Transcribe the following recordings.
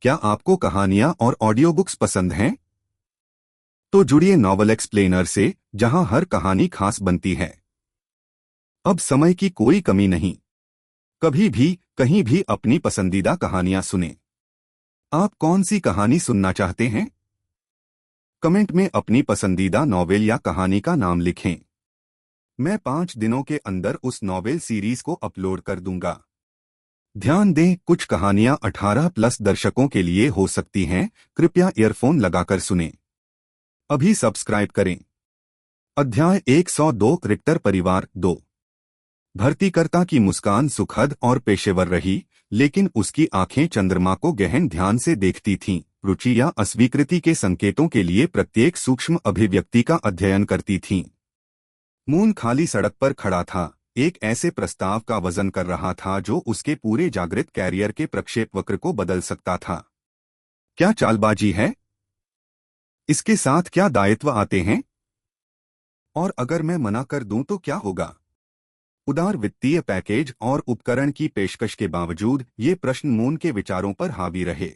क्या आपको कहानियां और ऑडियो बुक्स पसंद हैं? तो जुड़िए नॉवल एक्सप्लेनर से, जहां हर कहानी खास बनती है। अब समय की कोई कमी नहीं। कभी भी, कहीं भी अपनी पसंदीदा कहानियां सुनें। आप कौन सी कहानी सुनना चाहते हैं? कमेंट में अपनी पसंदीदा नॉवेल या कहानी का नाम लिखें। मैं 5 दिनों के अंदर उस नॉवेल सीरीज को अपलोड कर दूंगा। ध्यान दें, कुछ कहानियां 18+ दर्शकों के लिए हो सकती हैं। कृपया ईयरफोन लगाकर सुनें। अभी सब्सक्राइब करें। अध्याय 102 रिक्टर परिवार 2। भर्तीकर्ता की मुस्कान सुखद और पेशेवर रही, लेकिन उसकी आंखें चंद्रमा को गहन ध्यान से देखती थीं, रुचि या अस्वीकृति के संकेतों के लिए प्रत्येक सूक्ष्म अभिव्यक्ति का अध्ययन करती थीं। मून खाली सड़क पर खड़ा था, एक ऐसे प्रस्ताव का वजन कर रहा था जो उसके पूरे जागृत कैरियर के प्रक्षेपवक्र को बदल सकता था। क्या चालबाजी है? इसके साथ क्या दायित्व आते हैं? और अगर मैं मना कर दूं तो क्या होगा? उदार वित्तीय पैकेज और उपकरण की पेशकश के बावजूद ये प्रश्न मून के विचारों पर हावी रहे।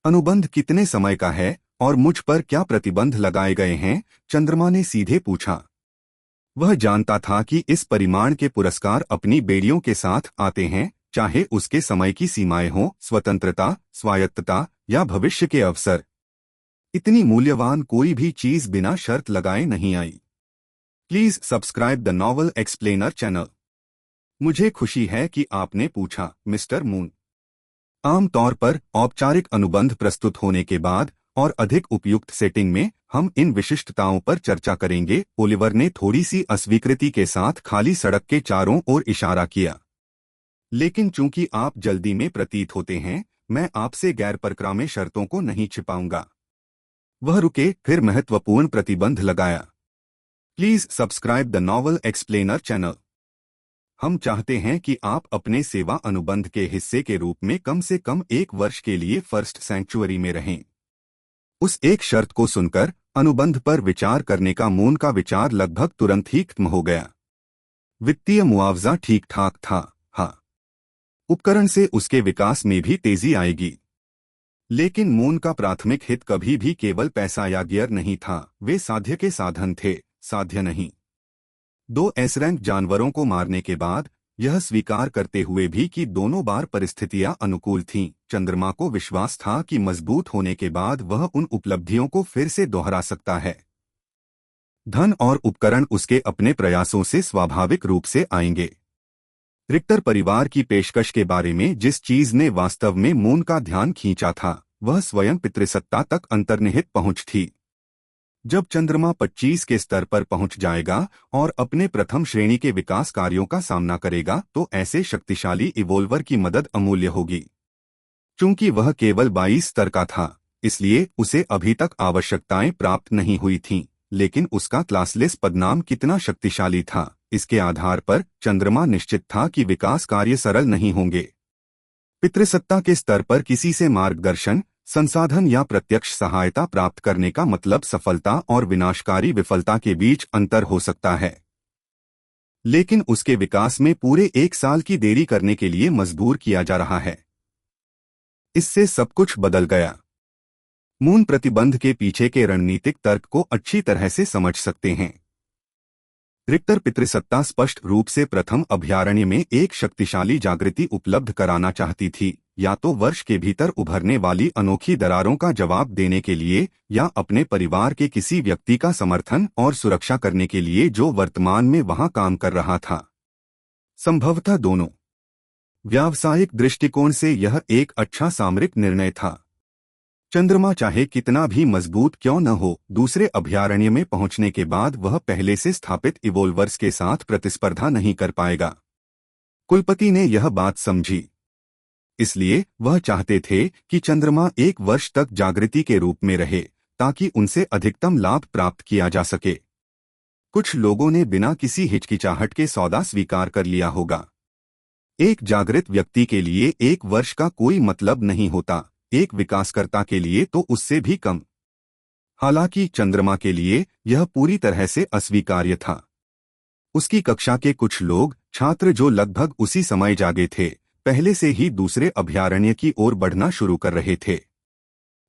अनुबंध कितने समय का है और मुझ पर क्या प्रतिबंध लगाए गए हैं? चंद्रमा ने सीधे पूछा। वह जानता था कि इस परिमाण के पुरस्कार अपनी बेड़ियों के साथ आते हैं, चाहे उसके समय की सीमाएं हों, स्वतंत्रता, स्वायत्तता या भविष्य के अवसर। इतनी मूल्यवान कोई भी चीज बिना शर्त लगाए नहीं आई। Please subscribe the novel explainer channel. मुझे खुशी है कि आपने पूछा, मिस्टर मून। आमतौर पर औपचारिक अनुबंध प्रस्तुत होने के बाद और अधिक उपयुक्त सेटिंग में हम इन विशिष्टताओं पर चर्चा करेंगे। ओलिवर ने थोड़ी सी अस्वीकृति के साथ खाली सड़क के चारों ओर इशारा किया। लेकिन चूंकि आप जल्दी में प्रतीत होते हैं, मैं आपसे गैर परक्राम्य शर्तों को नहीं छिपाऊंगा। वह रुके, फिर महत्वपूर्ण प्रतिबंध लगाया। Please subscribe the novel explainer channel. हम चाहते हैं कि आप अपने सेवा अनुबंध के हिस्से के रूप में कम से कम 1 वर्ष के लिए फर्स्ट सैंक्चुअरी में रहें। उस एक शर्त को सुनकर अनुबंध पर विचार करने का मून का विचार लगभग तुरंत ही खत्म हो गया। वित्तीय मुआवजा ठीक ठाक था, हाँ। उपकरण से उसके विकास में भी तेजी आएगी। लेकिन मून का प्राथमिक हित कभी भी केवल पैसा या गियर नहीं था, वे साध्य के साधन थे, साध्य नहीं। 2 एस रैंक जानवरों को मारने के बाद, यह स्वीकार करते हुए भी कि दोनों बार परिस्थितियां अनुकूल थीं, चंद्रमा को विश्वास था कि मजबूत होने के बाद वह उन उपलब्धियों को फिर से दोहरा सकता है। धन और उपकरण उसके अपने प्रयासों से स्वाभाविक रूप से आएंगे। रिक्टर परिवार की पेशकश के बारे में जिस चीज ने वास्तव में मून का ध्यान खींचा था, वह स्वयं पितृसत्ता तक अंतर्निहित पहुंच थी। जब चंद्रमा 25 के स्तर पर पहुंच जाएगा और अपने प्रथम श्रेणी के विकास कार्यों का सामना करेगा, तो ऐसे शक्तिशाली इवोल्वर की मदद अमूल्य होगी। चूंकि वह केवल 22 स्तर का था, इसलिए उसे अभी तक आवश्यकताएं प्राप्त नहीं हुई थीं, लेकिन उसका क्लासलेस पदनाम कितना शक्तिशाली था, इसके आधार पर चंद्रमा निश्चित था कि विकास कार्य सरल नहीं होंगे। पितृसत्ता के स्तर पर किसी से मार्गदर्शन, संसाधन या प्रत्यक्ष सहायता प्राप्त करने का मतलब सफलता और विनाशकारी विफलता के बीच अंतर हो सकता है। लेकिन उसके विकास में पूरे 1 साल की देरी करने के लिए मजबूर किया जा रहा है। इससे सब कुछ बदल गया। मून प्रतिबंध के पीछे के रणनीतिक तर्क को अच्छी तरह से समझ सकते हैं। रिक्टर पितृसत्ता स्पष्ट रूप से प्रथम अभयारण्य में एक शक्तिशाली जागृति उपलब्ध कराना चाहती थी, या तो वर्ष के भीतर उभरने वाली अनोखी दरारों का जवाब देने के लिए, या अपने परिवार के किसी व्यक्ति का समर्थन और सुरक्षा करने के लिए जो वर्तमान में वहां काम कर रहा था। संभवतः दोनों। व्यावसायिक दृष्टिकोण से यह एक अच्छा सामरिक निर्णय था। चंद्रमा चाहे कितना भी मजबूत क्यों न हो, दूसरे अभयारण्य में पहुंचने के बाद वह पहले से स्थापित इवोल्वर्स के साथ प्रतिस्पर्धा नहीं कर पाएगा। कुलपति ने यह बात समझी। इसलिए वह चाहते थे कि चंद्रमा 1 वर्ष तक जागृति के रूप में रहे, ताकि उनसे अधिकतम लाभ प्राप्त किया जा सके। कुछ लोगों ने बिना किसी हिचकिचाहट के सौदा स्वीकार कर लिया होगा। एक जागृत व्यक्ति के लिए 1 वर्ष का कोई मतलब नहीं होता, एक विकासकर्ता के लिए तो उससे भी कम। हालांकि चंद्रमा के लिए यह पूरी तरह से अस्वीकार्य था। उसकी कक्षा के कुछ लोग, छात्र जो लगभग उसी समय जागे थे, पहले से ही दूसरे अभयारण्य की ओर बढ़ना शुरू कर रहे थे।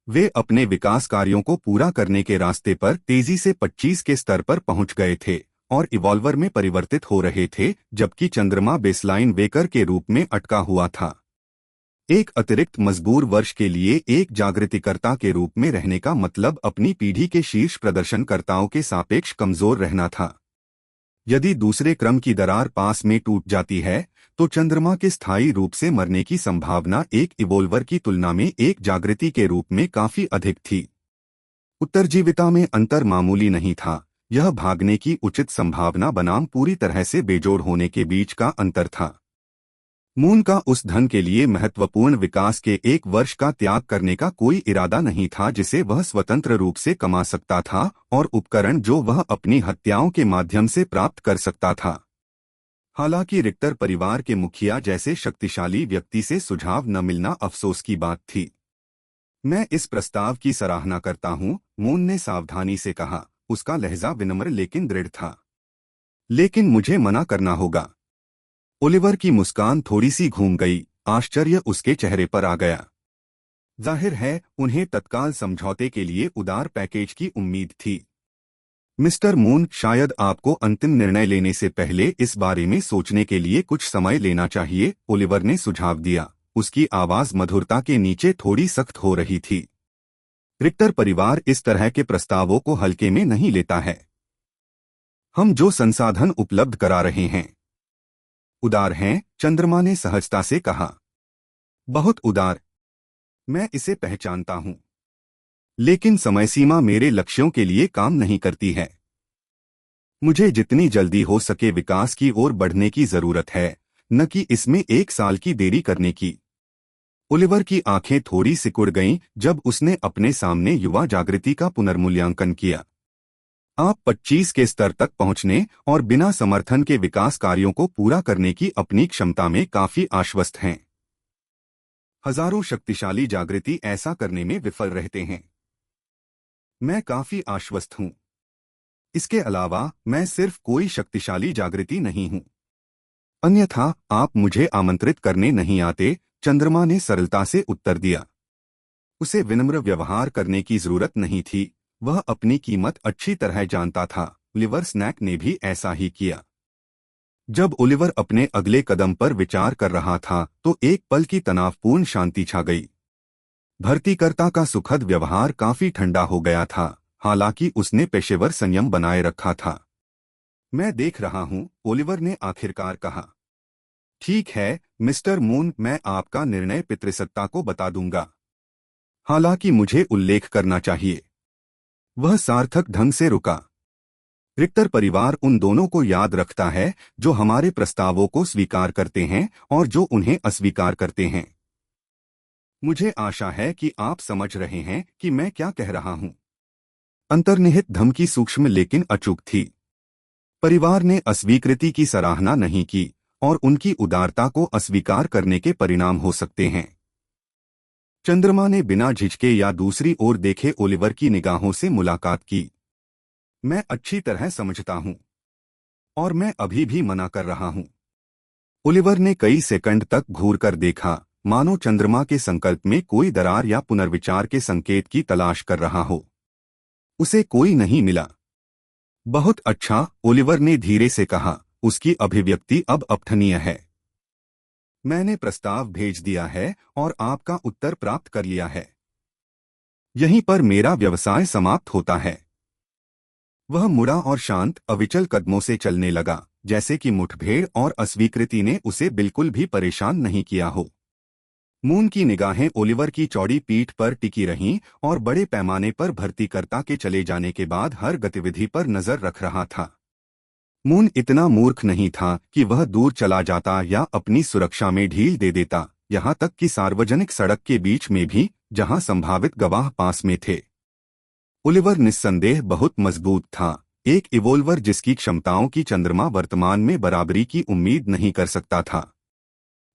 वे अपने विकास कार्यों को पूरा करने के रास्ते पर तेजी से 25 के स्तर पर पहुंच गए थे और इवॉल्वर में परिवर्तित हो रहे थे, जबकि चंद्रमा बेसलाइन वेकर के रूप में अटका हुआ था। एक अतिरिक्त मजबूर वर्ष के लिए एक जागृतिकर्ता के रूप में रहने का मतलब अपनी पीढ़ी के शीर्ष प्रदर्शनकर्ताओं के सापेक्ष कमजोर रहना था। यदि दूसरे क्रम की दरार पास में टूट जाती है तो चंद्रमा के स्थायी रूप से मरने की संभावना एक इवोल्वर की तुलना में एक जागृति के रूप में काफी अधिक थी। उत्तरजीविता में अंतर मामूली नहीं था, यह भागने की उचित संभावना बनाम पूरी तरह से बेजोड़ होने के बीच का अंतर था। मून का उस धन के लिए महत्वपूर्ण विकास के एक वर्ष का त्याग करने का कोई इरादा नहीं था जिसे वह स्वतंत्र रूप से कमा सकता था और उपकरण जो वह अपनी हत्याओं के माध्यम से प्राप्त कर सकता था। हालांकि रिक्टर परिवार के मुखिया जैसे शक्तिशाली व्यक्ति से सुझाव न मिलना अफसोस की बात थी। मैं इस प्रस्ताव की सराहना करता हूं, मून ने सावधानी से कहा। उसका लहजा विनम्र लेकिन दृढ़ था। लेकिन मुझे मना करना होगा। ओलिवर की मुस्कान थोड़ी सी घूम गई, आश्चर्य उसके चेहरे पर आ गया। जाहिर है उन्हें तत्काल समझौते के लिए उदार पैकेज की उम्मीद थी। मिस्टर मून, शायद आपको अंतिम निर्णय लेने से पहले इस बारे में सोचने के लिए कुछ समय लेना चाहिए, ओलिवर ने सुझाव दिया। उसकी आवाज मधुरता के नीचे थोड़ी सख्त हो रही थी। रिक्टर परिवार इस तरह के प्रस्तावों को हल्के में नहीं लेता है। हम जो संसाधन उपलब्ध करा रहे हैं उदार हैं, चंद्रमा ने सहजता से कहा। बहुत उदार, मैं इसे पहचानता हूं। लेकिन समय सीमा मेरे लक्ष्यों के लिए काम नहीं करती है। मुझे जितनी जल्दी हो सके विकास की ओर बढ़ने की जरूरत है, न कि इसमें एक साल की देरी करने की। ओलिवर की आंखें थोड़ी सिकुड़ गईं जब उसने अपने सामने युवा जागृति का पुनर्मूल्यांकन किया। आप 25 के स्तर तक पहुंचने और बिना समर्थन के विकास कार्यों को पूरा करने की अपनी क्षमता में काफी आश्वस्त हैं। हजारों शक्तिशाली जागृति ऐसा करने में विफल रहते हैं। मैं काफी आश्वस्त हूं। इसके अलावा मैं सिर्फ कोई शक्तिशाली जागृति नहीं हूं। अन्यथा आप मुझे आमंत्रित करने नहीं आते, चंद्रमा ने सरलता से उत्तर दिया। उसे विनम्र व्यवहार करने की जरूरत नहीं थी, वह अपनी कीमत अच्छी तरह जानता था। ओलिवर स्नैक ने भी ऐसा ही किया। जब ओलिवर अपने अगले कदम पर विचार कर रहा था तो एक पल की तनावपूर्ण शांति छा गई। भर्तीकर्ता का सुखद व्यवहार काफी ठंडा हो गया था, हालांकि उसने पेशेवर संयम बनाए रखा था। मैं देख रहा हूं, ओलिवर ने आखिरकार कहा। ठीक है मिस्टर मून, मैं आपका निर्णय पितृसत्ता को बता दूंगा। हालांकि मुझे उल्लेख करना चाहिए। वह सार्थक ढंग से रुका। रिक्टर परिवार उन दोनों को याद रखता है जो हमारे प्रस्तावों को स्वीकार करते हैं और जो उन्हें अस्वीकार करते हैं। मुझे आशा है कि आप समझ रहे हैं कि मैं क्या कह रहा हूं। अंतर्निहित धमकी सूक्ष्म लेकिन अचूक थी। परिवार ने अस्वीकृति की सराहना नहीं की और उनकी उदारता को अस्वीकार करने के परिणाम हो सकते हैं। चंद्रमा ने बिना झिझके या दूसरी ओर देखे ओलिवर की निगाहों से मुलाकात की। मैं अच्छी तरह समझता हूं और मैं अभी भी मना कर रहा हूं। ओलिवर ने कई सेकंड तक घूर कर देखा, मानो चंद्रमा के संकल्प में कोई दरार या पुनर्विचार के संकेत की तलाश कर रहा हो। उसे कोई नहीं मिला। बहुत अच्छा, ओलिवर ने धीरे से कहा। उसकी अभिव्यक्ति अब अपठनीय है। मैंने प्रस्ताव भेज दिया है और आपका उत्तर प्राप्त कर लिया है। यहीं पर मेरा व्यवसाय समाप्त होता है। वह मुड़ा और शांत, अविचल कदमों से चलने लगा, जैसे कि मुठभेड़ और अस्वीकृति ने उसे बिल्कुल भी परेशान नहीं किया हो। मून की निगाहें ओलिवर की चौड़ी पीठ पर टिकी रहीं और बड़े पैमाने पर भर्तीकर्ता के चले जाने के बाद हर गतिविधि पर नजर रख रहा था। मून इतना मूर्ख नहीं था कि वह दूर चला जाता या अपनी सुरक्षा में ढील दे देता, यहाँ तक कि सार्वजनिक सड़क के बीच में भी, जहाँ संभावित गवाह पास में थे। ओलिवर निस्संदेह बहुत मजबूत था, एक इवोल्वर जिसकी क्षमताओं की चंद्रमा वर्तमान में बराबरी की उम्मीद नहीं कर सकता था।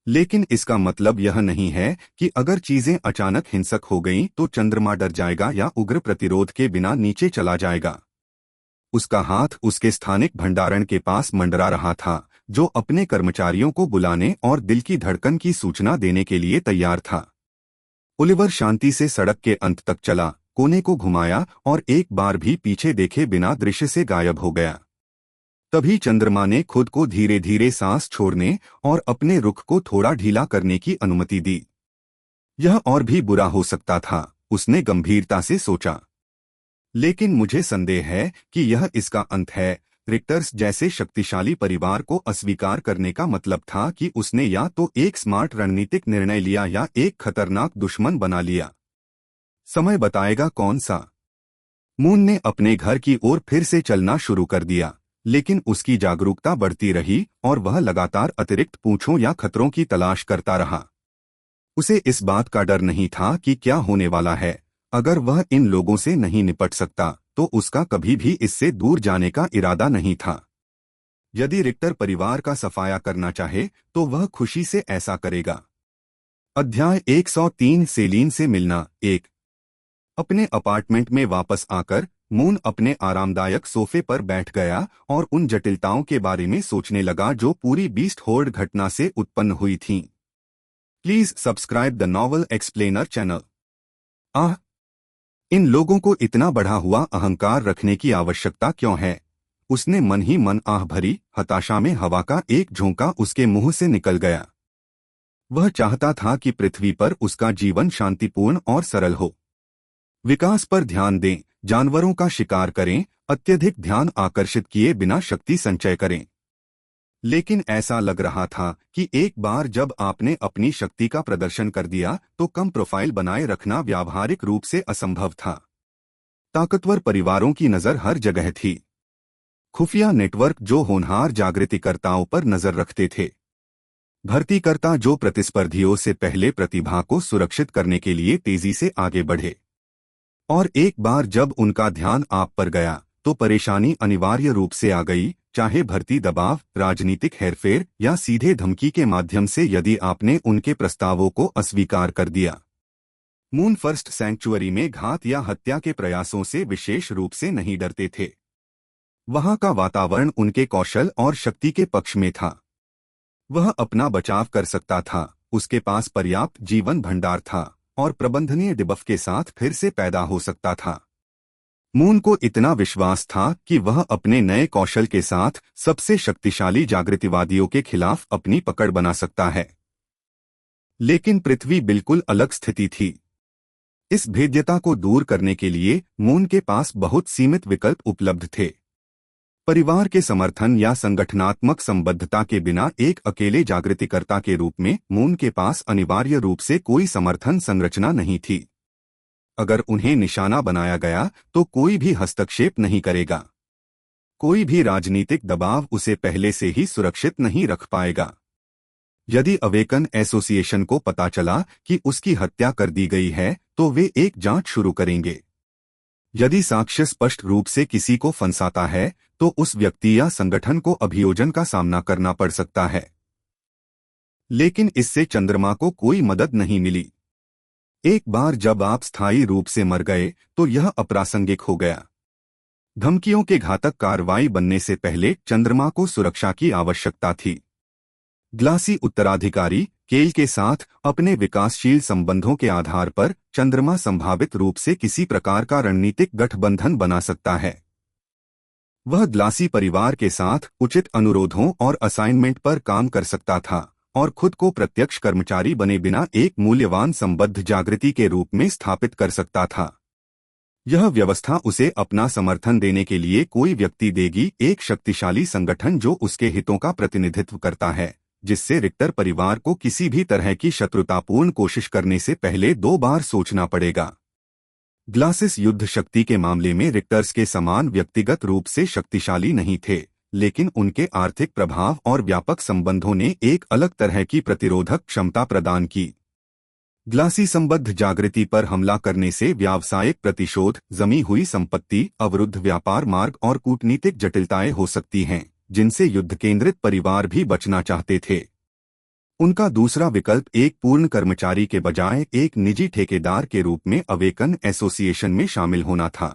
लेकिन इसका मतलब यह नहीं है कि अगर चीजें अचानक हिंसक हो गईं तो चंद्रमा डर जाएगा या उग्र प्रतिरोध के बिना नीचे चला जाएगा। उसका हाथ उसके स्थानिक भंडारण के पास मंडरा रहा था, जो अपने कर्मचारियों को बुलाने और दिल की धड़कन की सूचना देने के लिए तैयार था। ओलिवर शांति से सड़क के अंत तक चला, कोने को घुमाया और एक बार भी पीछे देखे बिना दृश्य से गायब हो गया। तभी चंद्रमा ने खुद को धीरे धीरे सांस छोड़ने और अपने रुख को थोड़ा ढीला करने की अनुमति दी। यह और भी बुरा हो सकता था, उसने गंभीरता से सोचा। लेकिन मुझे संदेह है कि यह इसका अंत है। रिक्टर्स जैसे शक्तिशाली परिवार को अस्वीकार करने का मतलब था कि उसने या तो एक स्मार्ट रणनीतिक निर्णय लिया या एक खतरनाक दुश्मन बना लिया। समय बताएगा कौन सा। मून ने अपने घर की ओर फिर से चलना शुरू कर दिया, लेकिन उसकी जागरूकता बढ़ती रही और वह लगातार अतिरिक्त पूंछों या खतरों की तलाश करता रहा। उसे इस बात का डर नहीं था कि क्या होने वाला है। अगर वह इन लोगों से नहीं निपट सकता तो उसका कभी भी इससे दूर जाने का इरादा नहीं था। यदि रिक्टर परिवार का सफाया करना चाहे तो वह खुशी से ऐसा करेगा। अध्याय 103 सेलीन से मिलना। एक। अपने अपार्टमेंट में वापस आकर मून अपने आरामदायक सोफे पर बैठ गया और उन जटिलताओं के बारे में सोचने लगा जो पूरी बीस्ट होर्ड घटना से उत्पन्न हुई थीं। Please subscribe the novel explainer channel. इन लोगों को इतना बढ़ा हुआ अहंकार रखने की आवश्यकता क्यों है? उसने मन ही मन आह भरी। हताशा में हवा का एक झोंका उसके मुंह से निकल गया। वह चाहता था कि पृथ्वी पर उसका जीवन शांतिपूर्ण और सरल हो। विकास पर ध्यान दें, जानवरों का शिकार करें, अत्यधिक ध्यान आकर्षित किए बिना शक्ति संचय करें। लेकिन ऐसा लग रहा था कि एक बार जब आपने अपनी शक्ति का प्रदर्शन कर दिया तो कम प्रोफाइल बनाए रखना व्यावहारिक रूप से असंभव था। ताकतवर परिवारों की नजर हर जगह थी। खुफिया नेटवर्क जो होनहार जागृतिकर्ताओं पर नजर रखते थे। भर्तीकर्ता जो प्रतिस्पर्धियों से पहले प्रतिभा को सुरक्षित करने के लिए तेजी से आगे बढ़े। और एक बार जब उनका ध्यान आप पर गया तो परेशानी अनिवार्य रूप से आ गई, चाहे भर्ती दबाव, राजनीतिक हेरफेर या सीधे धमकी के माध्यम से। यदि आपने उनके प्रस्तावों को अस्वीकार कर दिया। मून फर्स्ट सैंक्चुअरी में घात या हत्या के प्रयासों से विशेष रूप से नहीं डरते थे। वहां का वातावरण उनके कौशल और शक्ति के पक्ष में था। वह अपना बचाव कर सकता था, उसके पास पर्याप्त जीवन भंडार था और प्रबंधनीय डिबफ के साथ फिर से पैदा हो सकता था। मून को इतना विश्वास था कि वह अपने नए कौशल के साथ सबसे शक्तिशाली जागृतिवादियों के खिलाफ अपनी पकड़ बना सकता है। लेकिन पृथ्वी बिल्कुल अलग स्थिति थी। इस भेद्यता को दूर करने के लिए मून के पास बहुत सीमित विकल्प उपलब्ध थे। परिवार के समर्थन या संगठनात्मक संबद्धता के बिना एक अकेले जागृतिकर्ता के रूप में मून के पास अनिवार्य रूप से कोई समर्थन संरचना नहीं थी। अगर उन्हें निशाना बनाया गया तो कोई भी हस्तक्षेप नहीं करेगा। कोई भी राजनीतिक दबाव उसे पहले से ही सुरक्षित नहीं रख पाएगा। यदि अवेकन एसोसिएशन को पता चला कि उसकी हत्या कर दी गई है तो वे एक जांच शुरू करेंगे। यदि साक्ष्य स्पष्ट रूप से किसी को फंसाता है तो उस व्यक्ति या संगठन को अभियोजन का सामना करना पड़ सकता है। लेकिन इससे चंद्रमा को कोई मदद नहीं मिली। एक बार जब आप स्थायी रूप से मर गए तो यह अप्रासंगिक हो गया। धमकियों के घातक कार्रवाई बनने से पहले चंद्रमा को सुरक्षा की आवश्यकता थी। ग्लासी उत्तराधिकारी केल के साथ अपने विकासशील संबंधों के आधार पर चंद्रमा संभावित रूप से किसी प्रकार का रणनीतिक गठबंधन बना सकता है। वह ग्लासी परिवार के साथ उचित अनुरोधों और असाइनमेंट पर काम कर सकता था और खुद को प्रत्यक्ष कर्मचारी बने बिना एक मूल्यवान संबद्ध जागृति के रूप में स्थापित कर सकता था। यह व्यवस्था उसे अपना समर्थन देने के लिए कोई व्यक्ति देगी, एक शक्तिशाली संगठन जो उसके हितों का प्रतिनिधित्व करता है, जिससे रिक्टर परिवार को किसी भी तरह की शत्रुतापूर्ण कोशिश करने से पहले 2 बार सोचना पड़ेगा। ग्लासिस युद्ध शक्ति के मामले में रिक्टर्स के समान व्यक्तिगत रूप से शक्तिशाली नहीं थे, लेकिन उनके आर्थिक प्रभाव और व्यापक संबंधों ने एक अलग तरह की प्रतिरोधक क्षमता प्रदान की। ग्लासी संबद्ध जागृति पर हमला करने से व्यावसायिक प्रतिशोध, जमी हुई संपत्ति, अवरुद्ध व्यापार मार्ग और कूटनीतिक जटिलताएं हो सकती हैं, जिनसे युद्ध केंद्रित परिवार भी बचना चाहते थे। उनका दूसरा विकल्प एक पूर्ण कर्मचारी के बजाय एक निजी ठेकेदार के रूप में अवेकन एसोसिएशन में शामिल होना था।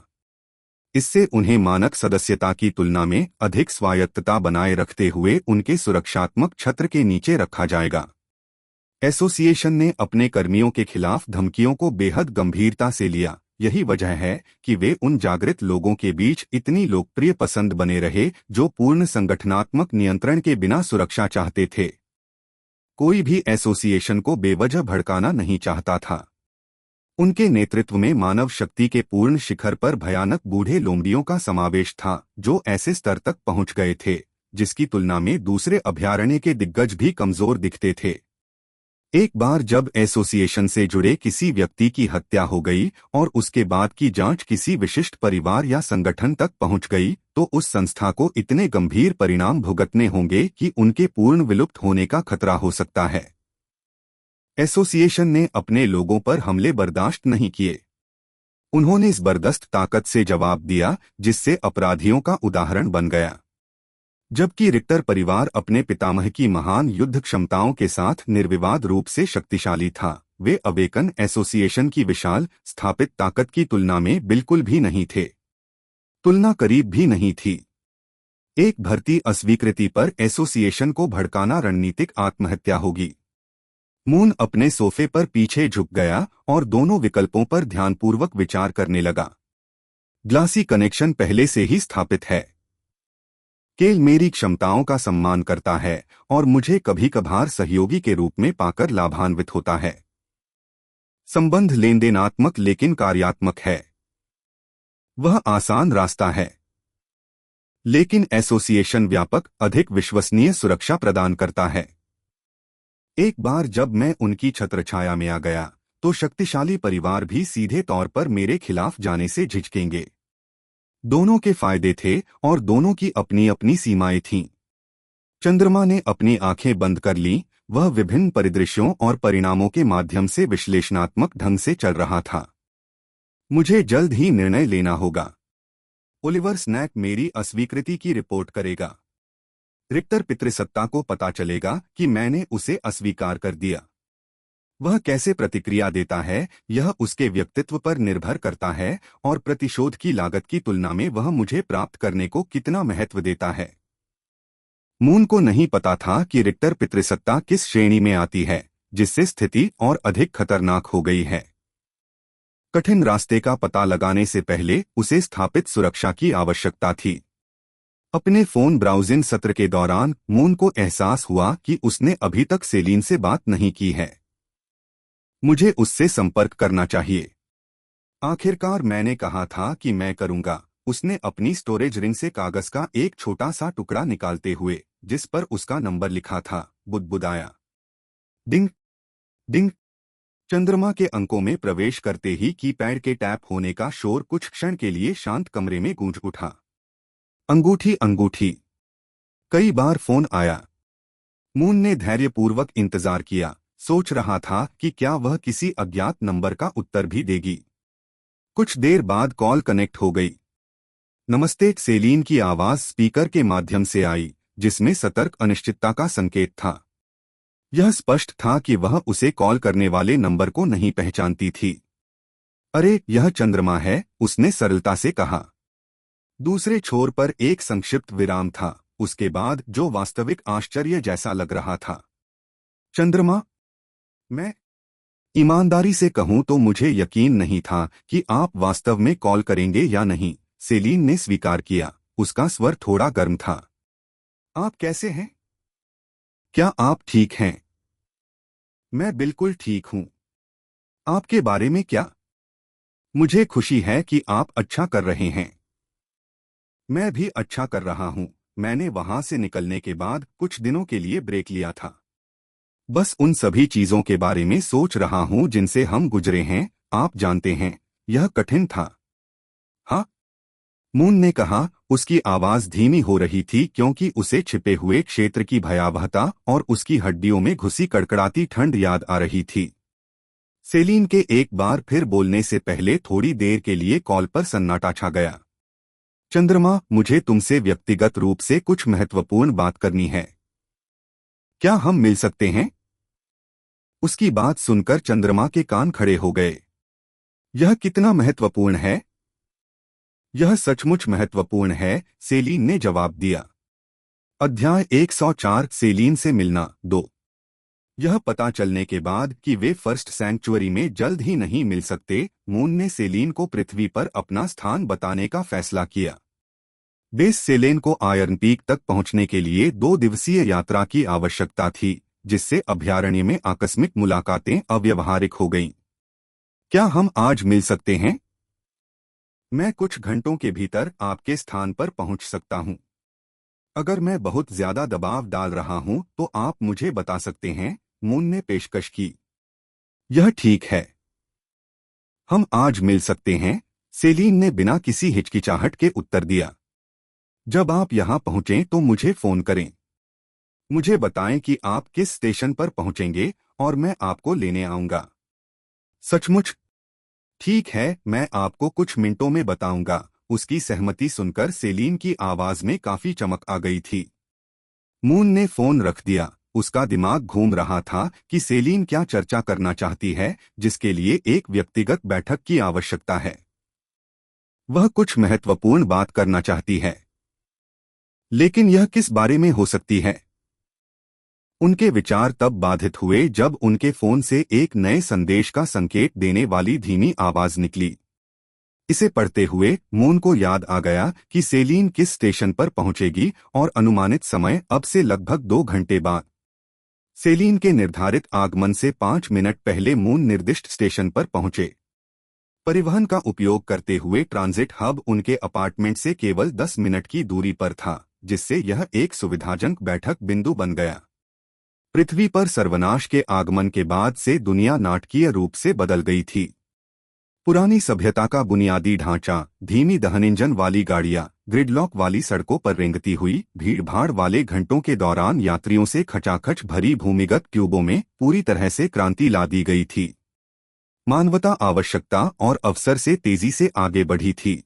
इससे उन्हें मानक सदस्यता की तुलना में अधिक स्वायत्तता बनाए रखते हुए उनके सुरक्षात्मक छत्र के नीचे रखा जाएगा। एसोसिएशन ने अपने कर्मियों के खिलाफ धमकियों को बेहद गंभीरता से लिया। यही वजह है कि वे उन जागृत लोगों के बीच इतनी लोकप्रिय पसंद बने रहे जो पूर्ण संगठनात्मक नियंत्रण के बिना सुरक्षा चाहते थे। कोई भी एसोसिएशन को बेवजह भड़काना नहीं चाहता था। उनके नेतृत्व में मानव शक्ति के पूर्ण शिखर पर भयानक बूढ़े लोमड़ियों का समावेश था जो ऐसे स्तर तक पहुंच गए थे जिसकी तुलना में दूसरे अभयारण्य के दिग्गज भी कमजोर दिखते थे। एक बार जब एसोसिएशन से जुड़े किसी व्यक्ति की हत्या हो गई और उसके बाद की जांच किसी विशिष्ट परिवार या संगठन तक पहुंच गई तो उस संस्था को इतने गंभीर परिणाम भुगतने होंगे कि उनके पूर्ण विलुप्त होने का खतरा हो सकता है। एसोसिएशन ने अपने लोगों पर हमले बर्दाश्त नहीं किए। उन्होंने इस बर्दस्त ताकत से जवाब दिया जिससे अपराधियों का उदाहरण बन गया। जबकि रिक्टर परिवार अपने पितामह की महान युद्ध क्षमताओं के साथ निर्विवाद रूप से शक्तिशाली था, वे अवेकन एसोसिएशन की विशाल स्थापित ताकत की तुलना में बिल्कुल भी नहीं थे। तुलना करीब भी नहीं थी। एक भर्ती अस्वीकृति पर एसोसिएशन को भड़काना रणनीतिक आत्महत्या होगी। मून अपने सोफे पर पीछे झुक गया और दोनों विकल्पों पर ध्यानपूर्वक विचार करने लगा। ग्लासी कनेक्शन पहले से ही स्थापित है। केल मेरी क्षमताओं का सम्मान करता है और मुझे कभी कभार सहयोगी के रूप में पाकर लाभान्वित होता है। संबंध लेनदेनात्मक लेकिन कार्यात्मक है। वह आसान रास्ता है। लेकिन एसोसिएशन व्यापक अधिक विश्वसनीय सुरक्षा प्रदान करता है। एक बार जब मैं उनकी छत्रछाया में आ गया तो शक्तिशाली परिवार भी सीधे तौर पर मेरे खिलाफ जाने से झिझकेंगे। दोनों के फायदे थे और दोनों की अपनी अपनी सीमाएं थीं। चंद्रमा ने अपनी आंखें बंद कर लीं। वह विभिन्न परिदृश्यों और परिणामों के माध्यम से विश्लेषणात्मक ढंग से चल रहा था। मुझे जल्द ही निर्णय लेना होगा। ओलिवर स्नैक मेरी अस्वीकृति की रिपोर्ट करेगा। रिक्टर पितृसत्ता को पता चलेगा कि मैंने उसे अस्वीकार कर दिया। वह कैसे प्रतिक्रिया देता है यह उसके व्यक्तित्व पर निर्भर करता है और प्रतिशोध की लागत की तुलना में वह मुझे प्राप्त करने को कितना महत्व देता है। मून को नहीं पता था कि रिक्टर पितृसत्ता किस श्रेणी में आती है जिससे स्थिति और अधिक खतरनाक हो गई है। कठिन रास्ते का पता लगाने से पहले उसे स्थापित सुरक्षा की आवश्यकता थी। अपने फोन ब्राउजिंग सत्र के दौरान मून को एहसास हुआ कि उसने अभी तक सेलिन से बात नहीं की है। मुझे उससे संपर्क करना चाहिए। आखिरकार मैंने कहा था कि मैं करूंगा। उसने अपनी स्टोरेज रिंग से कागज का एक छोटा सा टुकड़ा निकालते हुए जिस पर उसका नंबर लिखा था बुदबुदाया। डिंग डिंग। चंद्रमा के अंकों में प्रवेश करते ही कीपैड के टैप होने का शोर कुछ क्षण के लिए शांत कमरे में गूंज उठा। अंगूठी अंगूठी। कई बार फोन आया। मून ने धैर्यपूर्वक इंतजार किया, सोच रहा था कि क्या वह किसी अज्ञात नंबर का उत्तर भी देगी। कुछ देर बाद कॉल कनेक्ट हो गई। नमस्ते। सेलीन की आवाज स्पीकर के माध्यम से आई जिसमें सतर्क अनिश्चितता का संकेत था। यह स्पष्ट था कि वह उसे कॉल करने वाले नंबर को नहीं पहचानती थी। अरे यह चंद्रमा है, उसने सरलता से कहा। दूसरे छोर पर एक संक्षिप्त विराम था, उसके बाद जो वास्तविक आश्चर्य जैसा लग रहा था। चंद्रमा? मैं? ईमानदारी से कहूं तो मुझे यकीन नहीं था कि आप वास्तव में कॉल करेंगे या नहीं। सेलीन ने स्वीकार किया। उसका स्वर थोड़ा गर्म था। आप कैसे हैं? क्या आप ठीक हैं? मैं बिल्कुल ठीक हूं। आपके बारे में क्या? मुझे खुशी है कि आप अच्छा कर रहे हैं। मैं भी अच्छा कर रहा हूं। मैंने वहां से निकलने के बाद कुछ दिनों के लिए ब्रेक लिया था। बस उन सभी चीजों के बारे में सोच रहा हूं जिनसे हम गुजरे हैं। आप जानते हैं, यह कठिन था। हाँ? मून ने कहा। उसकी आवाज धीमी हो रही थी क्योंकि उसे छिपे हुए क्षेत्र की भयावहता और उसकी हड्डियों में घुसी कड़कड़ाती ठंड याद आ रही थी। सेलीन के एक बार फिर बोलने से पहले थोड़ी देर के लिए कॉल पर सन्नाटा छा गया। चंद्रमा, मुझे तुमसे व्यक्तिगत रूप से कुछ महत्वपूर्ण बात करनी है। क्या हम मिल सकते हैं? उसकी बात सुनकर चंद्रमा के कान खड़े हो गए। यह कितना महत्वपूर्ण है? यह सचमुच महत्वपूर्ण है, सेलीन ने जवाब दिया। अध्याय 104 सेलीन से मिलना 2। यह पता चलने के बाद कि वे फर्स्ट सैंक्चुअरी में जल्द ही नहीं मिल सकते, मून ने सेलीन को पृथ्वी पर अपना स्थान बताने का फैसला किया। बेस सेलेन को आयरन पीक तक पहुंचने के लिए 2 दिवसीय यात्रा की आवश्यकता थी, जिससे अभयारण्य में आकस्मिक मुलाकातें अव्यवहारिक हो गईं। क्या हम आज मिल सकते हैं? मैं कुछ घंटों के भीतर आपके स्थान पर पहुंच सकता हूं। अगर मैं बहुत ज्यादा दबाव डाल रहा हूं तो आप मुझे बता सकते हैं, मून ने पेशकश की। यह ठीक है। हम आज मिल सकते हैं, सेलीन ने बिना किसी हिचकिचाहट के उत्तर दिया। जब आप यहां पहुंचें तो मुझे फोन करें। मुझे बताएं कि आप किस स्टेशन पर पहुंचेंगे और मैं आपको लेने आऊंगा। सचमुच? ठीक है, मैं आपको कुछ मिनटों में बताऊंगा। उसकी सहमति सुनकर सेलीन की आवाज में काफी चमक आ गई थी। मून ने फोन रख दिया। उसका दिमाग घूम रहा था कि सेलीन क्या चर्चा करना चाहती है, जिसके लिए एक व्यक्तिगत बैठक की आवश्यकता है। वह कुछ महत्वपूर्ण बात करना चाहती है, लेकिन यह किस बारे में हो सकती है? उनके विचार तब बाधित हुए जब उनके फोन से एक नए संदेश का संकेत देने वाली धीमी आवाज निकली। इसे पढ़ते हुए मून को याद आ गया कि सेलीन किस स्टेशन पर पहुंचेगी और अनुमानित समय अब से लगभग 2 घंटे बाद। सेलीन के निर्धारित आगमन से 5 मिनट पहले मून निर्दिष्ट स्टेशन पर पहुंचे। परिवहन का उपयोग करते हुए ट्रांजिट हब उनके अपार्टमेंट से केवल 10 मिनट की दूरी पर था, जिससे यह एक सुविधाजनक बैठक बिंदु बन गया। पृथ्वी पर सर्वनाश के आगमन के बाद से दुनिया नाटकीय रूप से बदल गई थी। पुरानी सभ्यता का बुनियादी ढांचा, धीमी दहन इंजन वाली गाड़ियां, ग्रिडलॉक वाली सड़कों पर रेंगती हुई भीड़भाड़ वाले घंटों के दौरान यात्रियों से खचाखच भरी भूमिगत ट्यूबों में पूरी तरह से क्रांति ला दी गई थी। मानवता आवश्यकता और अवसर से तेजी से आगे बढ़ी थी।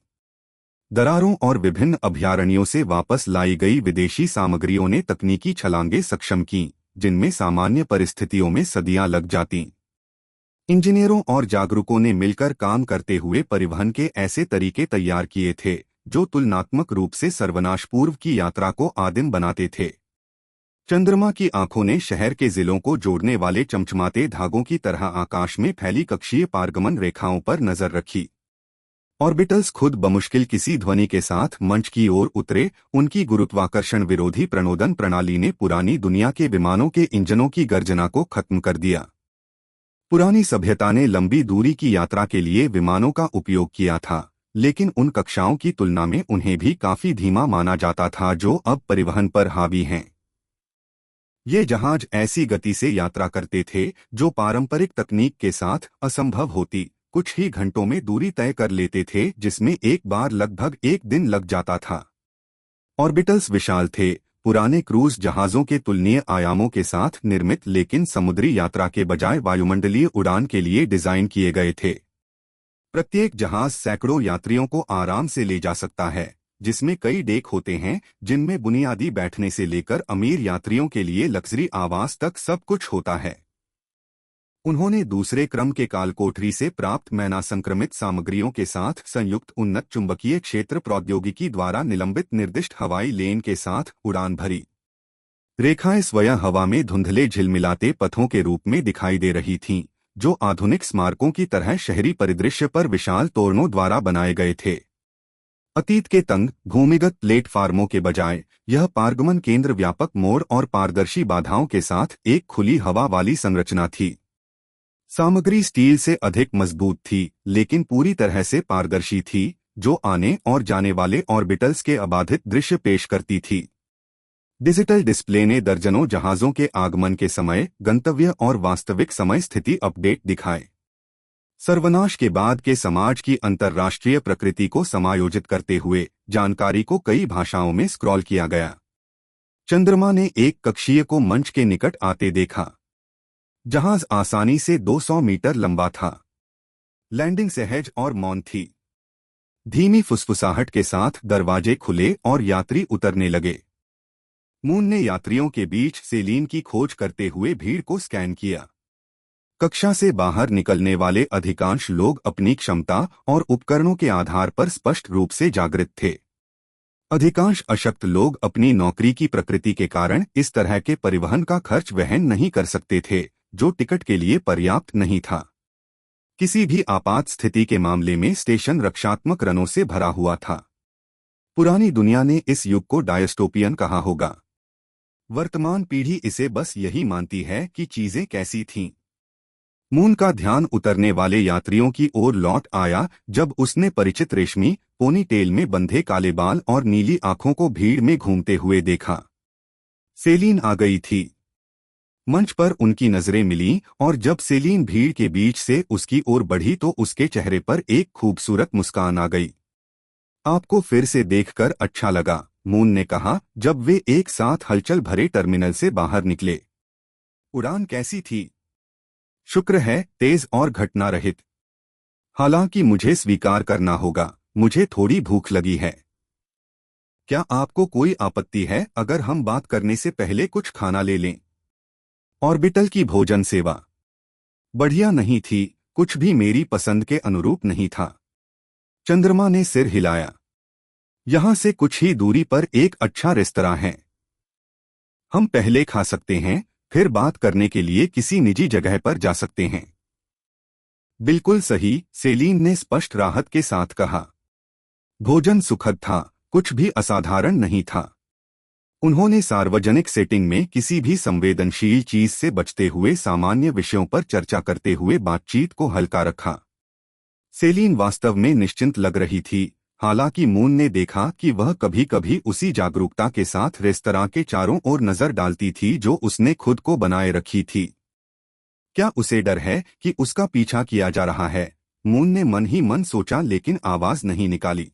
दरारों और विभिन्न अभयारण्यों से वापस लाई गई विदेशी सामग्रियों ने तकनीकी छलांगे सक्षम की, जिनमें सामान्य परिस्थितियों में सदियां लग जातीं। इंजीनियरों और जागरूकों ने मिलकर काम करते हुए परिवहन के ऐसे तरीके तैयार किए थे, जो तुलनात्मक रूप से सर्वनाश पूर्व की यात्रा को आदिम बनाते थे। चंद्रमा की आंखों ने शहर के जिलों को जोड़ने वाले चमचमाते धागों की तरह आकाश में फैली कक्षीय पारगमन रेखाओं पर नजर रखी। ऑर्बिटल्स खुद बमुश्किल किसी ध्वनि के साथ मंच की ओर उतरे। उनकी गुरुत्वाकर्षण विरोधी प्रणोदन प्रणाली ने पुरानी दुनिया के विमानों के इंजनों की गर्जना को खत्म कर दिया। पुरानी सभ्यता ने लंबी दूरी की यात्रा के लिए विमानों का उपयोग किया था, लेकिन उन कक्षाओं की तुलना में उन्हें भी काफी धीमा माना जाता था जो अब परिवहन पर हावी हैं। ये जहाज ऐसी गति से यात्रा करते थे जो पारंपरिक तकनीक के साथ असंभव होती। कुछ ही घंटों में दूरी तय कर लेते थे, जिसमें एक बार लगभग 1 दिन लग जाता था। ऑर्बिटल्स विशाल थे, पुराने क्रूज जहाजों के तुलनीय आयामों के साथ निर्मित, लेकिन समुद्री यात्रा के बजाय वायुमंडलीय उड़ान के लिए डिजाइन किए गए थे। प्रत्येक जहाज सैकड़ों यात्रियों को आराम से ले जा सकता है, जिसमें कई डेक होते हैं जिनमें बुनियादी बैठने से लेकर अमीर यात्रियों के लिए लग्जरी आवास तक सब कुछ होता है। उन्होंने दूसरे क्रम के कालकोठरी से प्राप्त मैना संक्रमित सामग्रियों के साथ संयुक्त उन्नत चुंबकीय क्षेत्र प्रौद्योगिकी द्वारा निलंबित निर्दिष्ट हवाई लेन के साथ उड़ान भरी। रेखाएं स्वयं हवा में धुंधले झिलमिलाते पथों के रूप में दिखाई दे रही थीं, जो आधुनिक स्मारकों की तरह शहरी परिदृश्य पर विशाल तोरणों द्वारा बनाए गए थे। अतीत के तंग भूमिगत प्लेटफार्मों के बजाय यह पारगमन केंद्र व्यापक मोड़ और पारदर्शी बाधाओं के साथ एक खुली हवा वाली संरचना थी। सामग्री स्टील से अधिक मजबूत थी, लेकिन पूरी तरह से पारदर्शी थी, जो आने और जाने वाले ऑर्बिटल्स के अबाधित दृश्य पेश करती थी। डिजिटल डिस्प्ले ने दर्जनों जहाजों के आगमन के समय, गंतव्य और वास्तविक समय स्थिति अपडेट दिखाए। सर्वनाश के बाद के समाज की अंतर्राष्ट्रीय प्रकृति को समायोजित करते हुए जानकारी को कई भाषाओं में स्क्रॉल किया गया। चंद्रमा ने एक कक्षीय को मंच के निकट आते देखा। जहाज आसानी से 200 मीटर लंबा था। लैंडिंग सहज और मौन थी। धीमी फुसफुसाहट के साथ दरवाजे खुले और यात्री उतरने लगे। मून ने यात्रियों के बीच सेलीन की खोज करते हुए भीड़ को स्कैन किया। कक्षा से बाहर निकलने वाले अधिकांश लोग अपनी क्षमता और उपकरणों के आधार पर स्पष्ट रूप से जागृत थे। अधिकांश अशक्त लोग अपनी नौकरी की प्रकृति के कारण इस तरह के परिवहन का खर्च वहन नहीं कर सकते थे, जो टिकट के लिए पर्याप्त नहीं था। किसी भी आपात स्थिति के मामले में स्टेशन रक्षात्मक रनों से भरा हुआ था। पुरानी दुनिया ने इस युग को डायस्टोपियन कहा होगा। वर्तमान पीढ़ी इसे बस यही मानती है कि चीजें कैसी थीं। मून का ध्यान उतरने वाले यात्रियों की ओर लौट आया जब उसने परिचित रेशमी पोनीटेल में बंधे काले बाल और नीली आंखों को भीड़ में घूमते हुए देखा। सेलीन आ गई थी। मंच पर उनकी नजरें मिलीं और जब सेलीन भीड़ के बीच से उसकी ओर बढ़ी तो उसके चेहरे पर एक खूबसूरत मुस्कान आ गई। आपको फिर से देखकर अच्छा लगा, मून ने कहा जब वे एक साथ हलचल भरे टर्मिनल से बाहर निकले। उड़ान कैसी थी? शुक्र है, तेज और घटना रहित। हालांकि मुझे स्वीकार करना होगा, मुझे थोड़ी भूख लगी है। क्या आपको कोई आपत्ति है अगर हम बात करने से पहले कुछ खाना ले लें? ऑर्बिटल की भोजन सेवा बढ़िया नहीं थी, कुछ भी मेरी पसंद के अनुरूप नहीं था। चंद्रमा ने सिर हिलाया। यहां से कुछ ही दूरी पर एक अच्छा रेस्तरां है। हम पहले खा सकते हैं, फिर बात करने के लिए किसी निजी जगह पर जा सकते हैं। बिल्कुल सही, सेलीन ने स्पष्ट राहत के साथ कहा। भोजन सुखद था, कुछ भी असाधारण नहीं था। उन्होंने सार्वजनिक सेटिंग में किसी भी संवेदनशील चीज से बचते हुए सामान्य विषयों पर चर्चा करते हुए बातचीत को हल्का रखा। सेलीन वास्तव में निश्चिंत लग रही थी, हालांकि मून ने देखा कि वह कभी कभी उसी जागरूकता के साथ रेस्तरां के चारों ओर नजर डालती थी जो उसने खुद को बनाए रखी थी। क्या उसे डर है कि उसका पीछा किया जा रहा है? मून ने मन ही मन सोचा, लेकिन आवाज नहीं निकाली।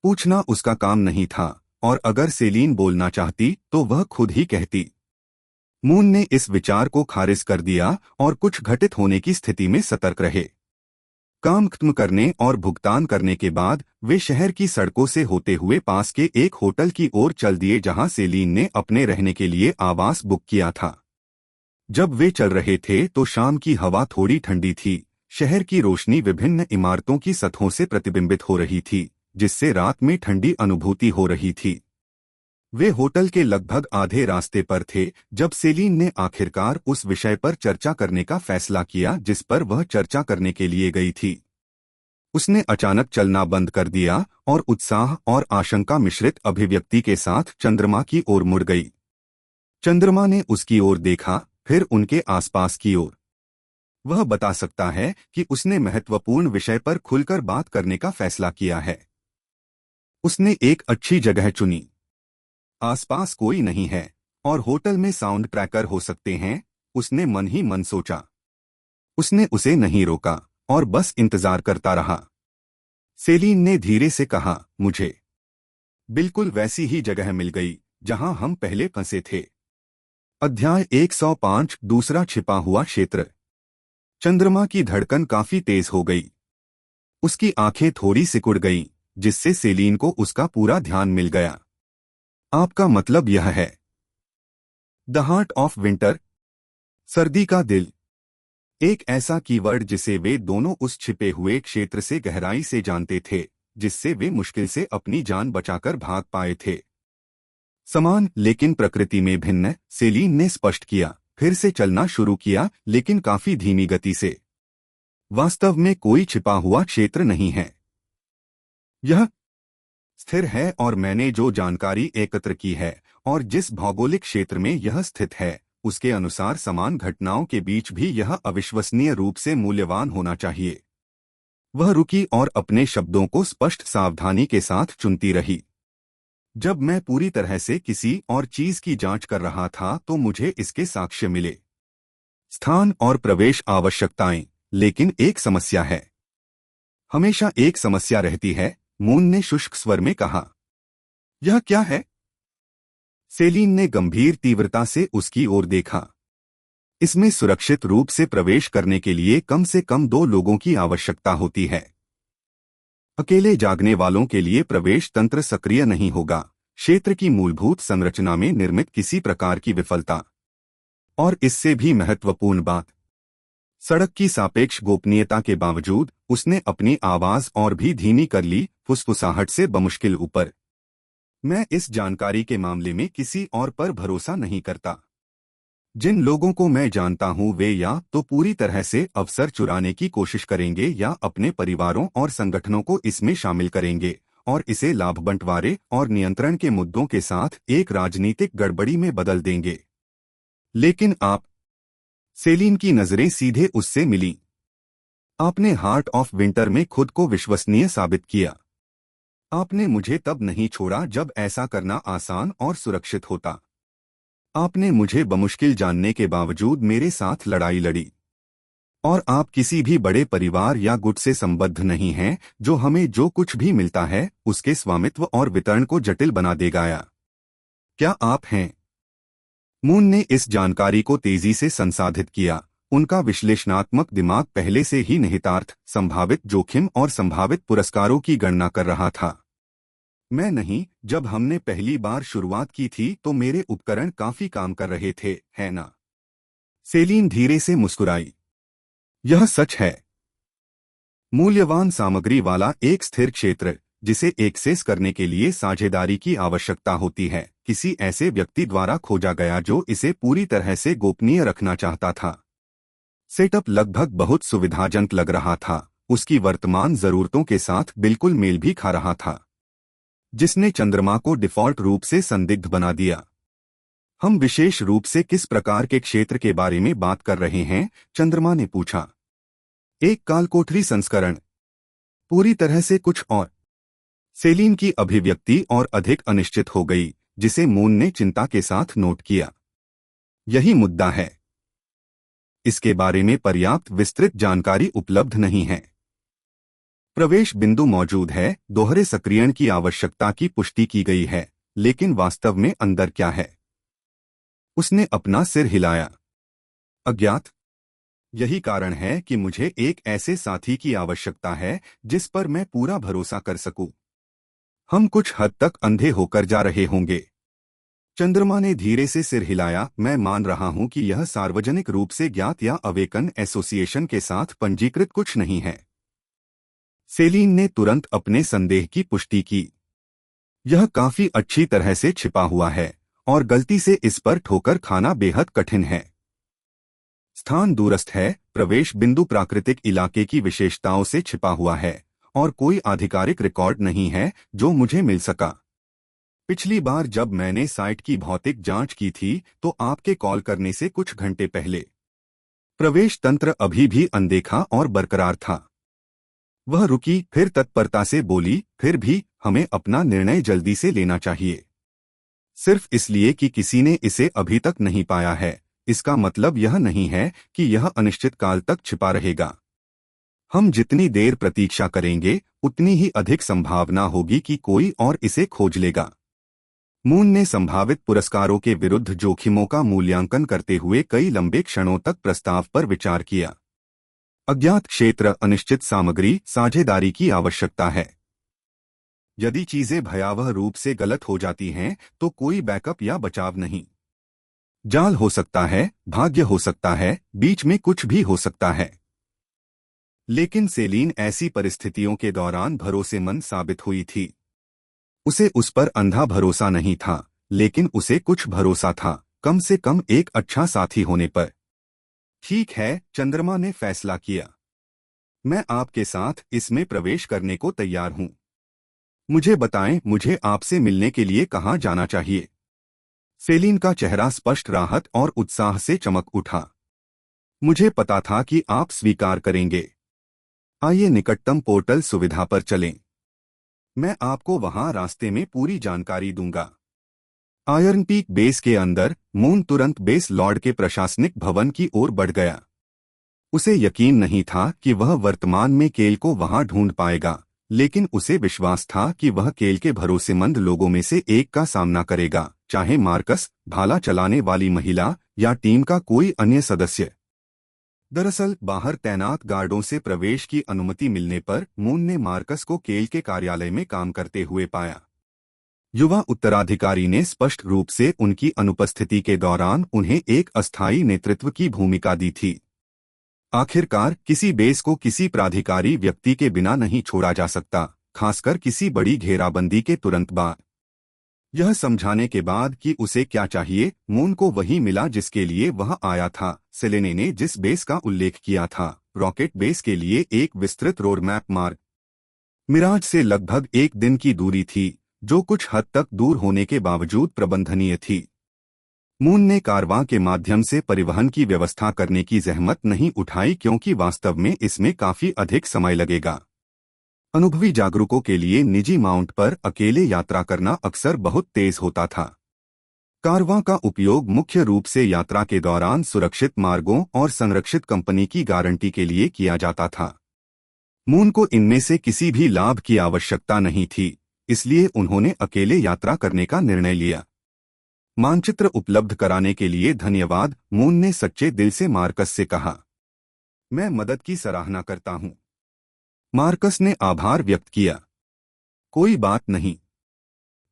पूछना उसका काम नहीं था, और अगर सेलीन बोलना चाहती तो वह खुद ही कहती। मून ने इस विचार को खारिज कर दिया और कुछ घटित होने की स्थिति में सतर्क रहे। काम खत्म करने और भुगतान करने के बाद वे शहर की सड़कों से होते हुए पास के एक होटल की ओर चल दिए जहां सेलीन ने अपने रहने के लिए आवास बुक किया था। जब वे चल रहे थे तो शाम की हवा थोड़ी ठंडी थी। शहर की रोशनी विभिन्न इमारतों की सतहों से प्रतिबिंबित हो रही थी, जिससे रात में ठंडी अनुभूति हो रही थी। वे होटल के लगभग आधे रास्ते पर थे जब सेलीन ने आखिरकार उस विषय पर चर्चा करने का फैसला किया जिस पर वह चर्चा करने के लिए गई थी। उसने अचानक चलना बंद कर दिया और उत्साह और आशंका मिश्रित अभिव्यक्ति के साथ चंद्रमा की ओर मुड़ गई। चंद्रमा ने उसकी ओर देखा, फिर उनके आसपास की ओर। वह बता सकता है कि उसने महत्वपूर्ण विषय पर खुलकर बात करने का फैसला किया है। उसने एक अच्छी जगह चुनी। आसपास कोई नहीं है और होटल में साउंड ट्रैकर हो सकते हैं, उसने मन ही मन सोचा। उसने उसे नहीं रोका और बस इंतजार करता रहा। सेलीन ने धीरे से कहा, मुझे बिल्कुल वैसी ही जगह मिल गई जहां हम पहले फंसे थे। अध्याय 105, दूसरा छिपा हुआ क्षेत्र। चंद्रमा की धड़कन काफी तेज हो गई। उसकी आंखें थोड़ी सिकुड़ गईं, जिससे सेलीन को उसका पूरा ध्यान मिल गया। आपका मतलब यह है? द हार्ट ऑफ विंटर, सर्दी का दिल, एक ऐसा कीवर्ड जिसे वे दोनों उस छिपे हुए क्षेत्र से गहराई से जानते थे, जिससे वे मुश्किल से अपनी जान बचाकर भाग पाए थे। समान लेकिन प्रकृति में भिन्न, सेलीन ने स्पष्ट किया, फिर से चलना शुरू किया, लेकिन काफी धीमी गति से। वास्तव में कोई छिपा हुआ क्षेत्र नहीं है। यह स्थिर है और मैंने जो जानकारी एकत्र की है और जिस भौगोलिक क्षेत्र में यह स्थित है, उसके अनुसार समान घटनाओं के बीच भी यह अविश्वसनीय रूप से मूल्यवान होना चाहिए। वह रुकी और अपने शब्दों को स्पष्ट सावधानी के साथ चुनती रही। जब मैं पूरी तरह से किसी और चीज की जांच कर रहा था तो मुझे इसके साक्ष्य मिले। स्थान और प्रवेश आवश्यकताएं, लेकिन एक समस्या है। हमेशा एक समस्या रहती है, मून ने शुष्क स्वर में कहा। यह क्या है? सेलीन ने गंभीर तीव्रता से उसकी ओर देखा। इसमें सुरक्षित रूप से प्रवेश करने के लिए कम से कम 2 लोगों की आवश्यकता होती है। अकेले जागने वालों के लिए प्रवेश तंत्र सक्रिय नहीं होगा। क्षेत्र की मूलभूत संरचना में निर्मित किसी प्रकार की विफलता। और इससे भी महत्वपूर्ण बात, सड़क की सापेक्ष गोपनीयता के बावजूद उसने अपनी आवाज और भी धीमी कर ली, फुसफुसाहट से बमुश्किल ऊपर। मैं इस जानकारी के मामले में किसी और पर भरोसा नहीं करता। जिन लोगों को मैं जानता हूं वे या तो पूरी तरह से अवसर चुराने की कोशिश करेंगे या अपने परिवारों और संगठनों को इसमें शामिल करेंगे और इसे लाभ बंटवारे और नियंत्रण के मुद्दों के साथ एक राजनीतिक गड़बड़ी में बदल देंगे। लेकिन आप, सेलिन की नजरें सीधे उससे मिलीं। आपने हार्ट ऑफ विंटर में खुद को विश्वसनीय साबित किया। आपने मुझे तब नहीं छोड़ा जब ऐसा करना आसान और सुरक्षित होता। आपने मुझे बमुश्किल जानने के बावजूद मेरे साथ लड़ाई लड़ी। और आप किसी भी बड़े परिवार या गुट से संबद्ध नहीं हैं जो हमें जो कुछ भी मिलता है उसके स्वामित्व और वितरण को जटिल बना देगा। या क्या आप हैं? मून ने इस जानकारी को तेजी से संसाधित किया। उनका विश्लेषणात्मक दिमाग पहले से ही निहितार्थ, संभावित जोखिम और संभावित पुरस्कारों की गणना कर रहा था। मैं नहीं, जब हमने पहली बार शुरुआत की थी तो मेरे उपकरण काफी काम कर रहे थे, है ना? सेलिन धीरे से मुस्कुराई। यह सच है। मूल्यवान सामग्री वाला एक स्थिर क्षेत्र जिसे एक्सेस करने के लिए साझेदारी की आवश्यकता होती है, किसी ऐसे व्यक्ति द्वारा खोजा गया जो इसे पूरी तरह से गोपनीय रखना चाहता था। सेटअप लगभग बहुत सुविधाजनक लग रहा था, उसकी वर्तमान जरूरतों के साथ बिल्कुल मेल भी खा रहा था, जिसने चंद्रमा को डिफॉल्ट रूप से संदिग्ध बना दिया। हम विशेष रूप से किस प्रकार के क्षेत्र के बारे में बात कर रहे हैं? चंद्रमा ने पूछा। एक कालकोठरी संस्करण? पूरी तरह से कुछ और। सेलिन की अभिव्यक्ति और अधिक अनिश्चित हो गई, जिसे मून ने चिंता के साथ नोट किया। यही मुद्दा है। इसके बारे में पर्याप्त विस्तृत जानकारी उपलब्ध नहीं है। प्रवेश बिंदु मौजूद है, दोहरे सक्रियण की आवश्यकता की पुष्टि की गई है, लेकिन वास्तव में अंदर क्या है? उसने अपना सिर हिलाया। अज्ञात। यही कारण है कि मुझे एक ऐसे साथी की आवश्यकता है जिस पर मैं पूरा भरोसा कर सकूं। हम कुछ हद तक अंधे होकर जा रहे होंगे। चंद्रमा ने धीरे से सिर हिलाया। मैं मान रहा हूं कि यह सार्वजनिक रूप से ज्ञात या अवेकन एसोसिएशन के साथ पंजीकृत कुछ नहीं है। सेलिन ने तुरंत अपने संदेह की पुष्टि की। यह काफी अच्छी तरह से छिपा हुआ है और गलती से इस पर ठोकर खाना बेहद कठिन है। स्थान दूरस्थ है, प्रवेश बिंदु प्राकृतिक इलाके की विशेषताओं से छिपा हुआ है और कोई आधिकारिक रिकॉर्ड नहीं है जो मुझे मिल सका। पिछली बार जब मैंने साइट की भौतिक जांच की थी तो आपके कॉल करने से कुछ घंटे पहले प्रवेश तंत्र अभी भी अनदेखा और बरकरार था। वह रुकी, फिर तत्परता से बोली, फिर भी हमें अपना निर्णय जल्दी से लेना चाहिए। सिर्फ इसलिए कि किसी ने इसे अभी तक नहीं पाया है, इसका मतलब यह नहीं है कि यह अनिश्चित काल तक छिपा रहेगा। हम जितनी देर प्रतीक्षा करेंगे उतनी ही अधिक संभावना होगी कि कोई और इसे खोज लेगा। मून ने संभावित पुरस्कारों के विरुद्ध जोखिमों का मूल्यांकन करते हुए कई लंबे क्षणों तक प्रस्ताव पर विचार किया। अज्ञात क्षेत्र, अनिश्चित सामग्री, साझेदारी की आवश्यकता है। यदि चीजें भयावह रूप से गलत हो जाती हैं तो कोई बैकअप या बचाव नहीं। जाल हो सकता है, भाग्य हो सकता है, बीच में कुछ भी हो सकता है। लेकिन सेलिन ऐसी परिस्थितियों के दौरान भरोसेमंद साबित हुई थी। उसे उस पर अंधा भरोसा नहीं था, लेकिन उसे कुछ भरोसा था, कम से कम एक अच्छा साथी होने पर। ठीक है, चंद्रमा ने फैसला किया। मैं आपके साथ इसमें प्रवेश करने को तैयार हूं। मुझे बताएं, मुझे आपसे मिलने के लिए कहां जाना चाहिए? सेलिन का चेहरा स्पष्ट राहत और उत्साह से चमक उठा। मुझे पता था कि आप स्वीकार करेंगे। आइए निकटतम पोर्टल सुविधा पर चलें। मैं आपको वहां रास्ते में पूरी जानकारी दूंगा। आयरन पीक बेस के अंदर मून तुरंत बेस लॉर्ड के प्रशासनिक भवन की ओर बढ़ गया। उसे यकीन नहीं था कि वह वर्तमान में केल को वहां ढूंढ पाएगा, लेकिन उसे विश्वास था कि वह केल के भरोसेमंद लोगों में से एक का सामना करेगा, चाहे मार्कस, भाला चलाने वाली महिला, या टीम का कोई अन्य सदस्य। दरअसल बाहर तैनात गार्डों से प्रवेश की अनुमति मिलने पर मून ने मार्कस को केल के कार्यालय में काम करते हुए पाया। युवा उत्तराधिकारी ने स्पष्ट रूप से उनकी अनुपस्थिति के दौरान उन्हें एक अस्थायी नेतृत्व की भूमिका दी थी। आखिरकार किसी बेस को किसी प्राधिकारी व्यक्ति के बिना नहीं छोड़ा जा सकता, खासकर किसी बड़ी घेराबंदी के तुरंत बाद। यह समझाने के बाद कि उसे क्या चाहिए, मून को वही मिला जिसके लिए वह आया था। सेलेने ने जिस बेस का उल्लेख किया था, रॉकेट बेस के लिए एक विस्तृत रोड मैप मार्ग मिराज से लगभग एक दिन की दूरी थी, जो कुछ हद तक दूर होने के बावजूद प्रबंधनीय थी। मून ने कारवां के माध्यम से परिवहन की व्यवस्था करने की जहमत नहीं उठाई क्योंकि वास्तव में इसमें काफी अधिक समय लगेगा। अनुभवी जागरूकों के लिए निजी माउंट पर अकेले यात्रा करना अक्सर बहुत तेज होता था। कारवां का उपयोग मुख्य रूप से यात्रा के दौरान सुरक्षित मार्गों और संरक्षित कंपनी की गारंटी के लिए किया जाता था। मून को इनमें से किसी भी लाभ की आवश्यकता नहीं थी, इसलिए उन्होंने अकेले यात्रा करने का निर्णय लिया। मानचित्र उपलब्ध कराने के लिए धन्यवाद, मून ने सच्चे दिल से मार्कस से कहा। मैं मदद की सराहना करता हूं। मार्कस ने आभार व्यक्त किया। कोई बात नहीं।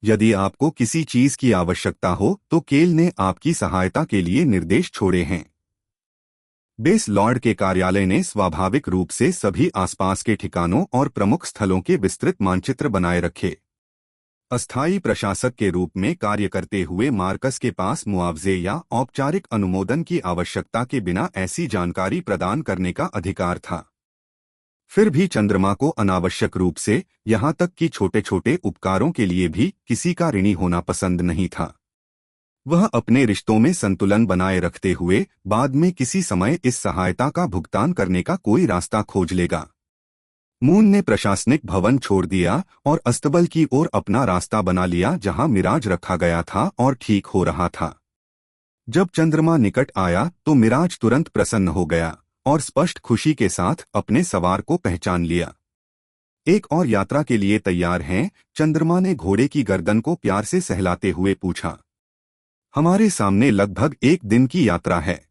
यदि आपको किसी चीज की आवश्यकता हो तो केल ने आपकी सहायता के लिए निर्देश छोड़े हैं। बेस लॉर्ड के कार्यालय ने स्वाभाविक रूप से सभी आसपास के ठिकानों और प्रमुख स्थलों के विस्तृत मानचित्र बनाए रखे। अस्थायी प्रशासक के रूप में कार्य करते हुए मार्कस के पास मुआवजे या औपचारिक अनुमोदन की आवश्यकता के बिना ऐसी जानकारी प्रदान करने का अधिकार था। फिर भी चंद्रमा को अनावश्यक रूप से, यहां तक कि छोटे छोटे उपकारों के लिए भी, किसी का ऋणी होना पसंद नहीं था। वह अपने रिश्तों में संतुलन बनाए रखते हुए बाद में किसी समय इस सहायता का भुगतान करने का कोई रास्ता खोज लेगा। मून ने प्रशासनिक भवन छोड़ दिया और अस्तबल की ओर अपना रास्ता बना लिया जहां मिराज रखा गया था और ठीक हो रहा था। जब चंद्रमा निकट आया तो मिराज तुरंत प्रसन्न हो गया और स्पष्ट खुशी के साथ अपने सवार को पहचान लिया। एक और यात्रा के लिए तैयार हैं? चंद्रमा ने घोड़े की गर्दन को प्यार से सहलाते हुए पूछा। हमारे सामने लगभग एक दिन की यात्रा है।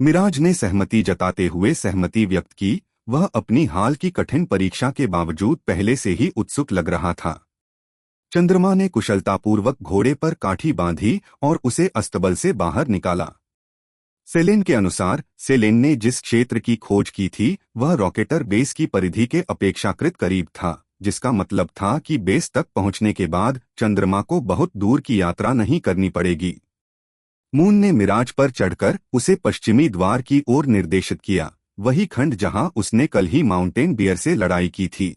मिराज ने सहमति जताते हुए सहमति व्यक्त की। वह अपनी हाल की कठिन परीक्षा के बावजूद पहले से ही उत्सुक लग रहा था। चंद्रमा ने कुशलतापूर्वक घोड़े पर काठी बांधी और उसे अस्तबल से बाहर निकाला। सेलेन के अनुसार सेलेन ने जिस क्षेत्र की खोज की थी वह रॉकेटर बेस की परिधि के अपेक्षाकृत करीब था, जिसका मतलब था कि बेस तक पहुंचने के बाद चंद्रमा को बहुत दूर की यात्रा नहीं करनी पड़ेगी। मून ने मिराज पर चढ़कर उसे पश्चिमी द्वार की ओर निर्देशित किया, वही खंड जहां उसने कल ही माउंटेन बियर से लड़ाई की थी।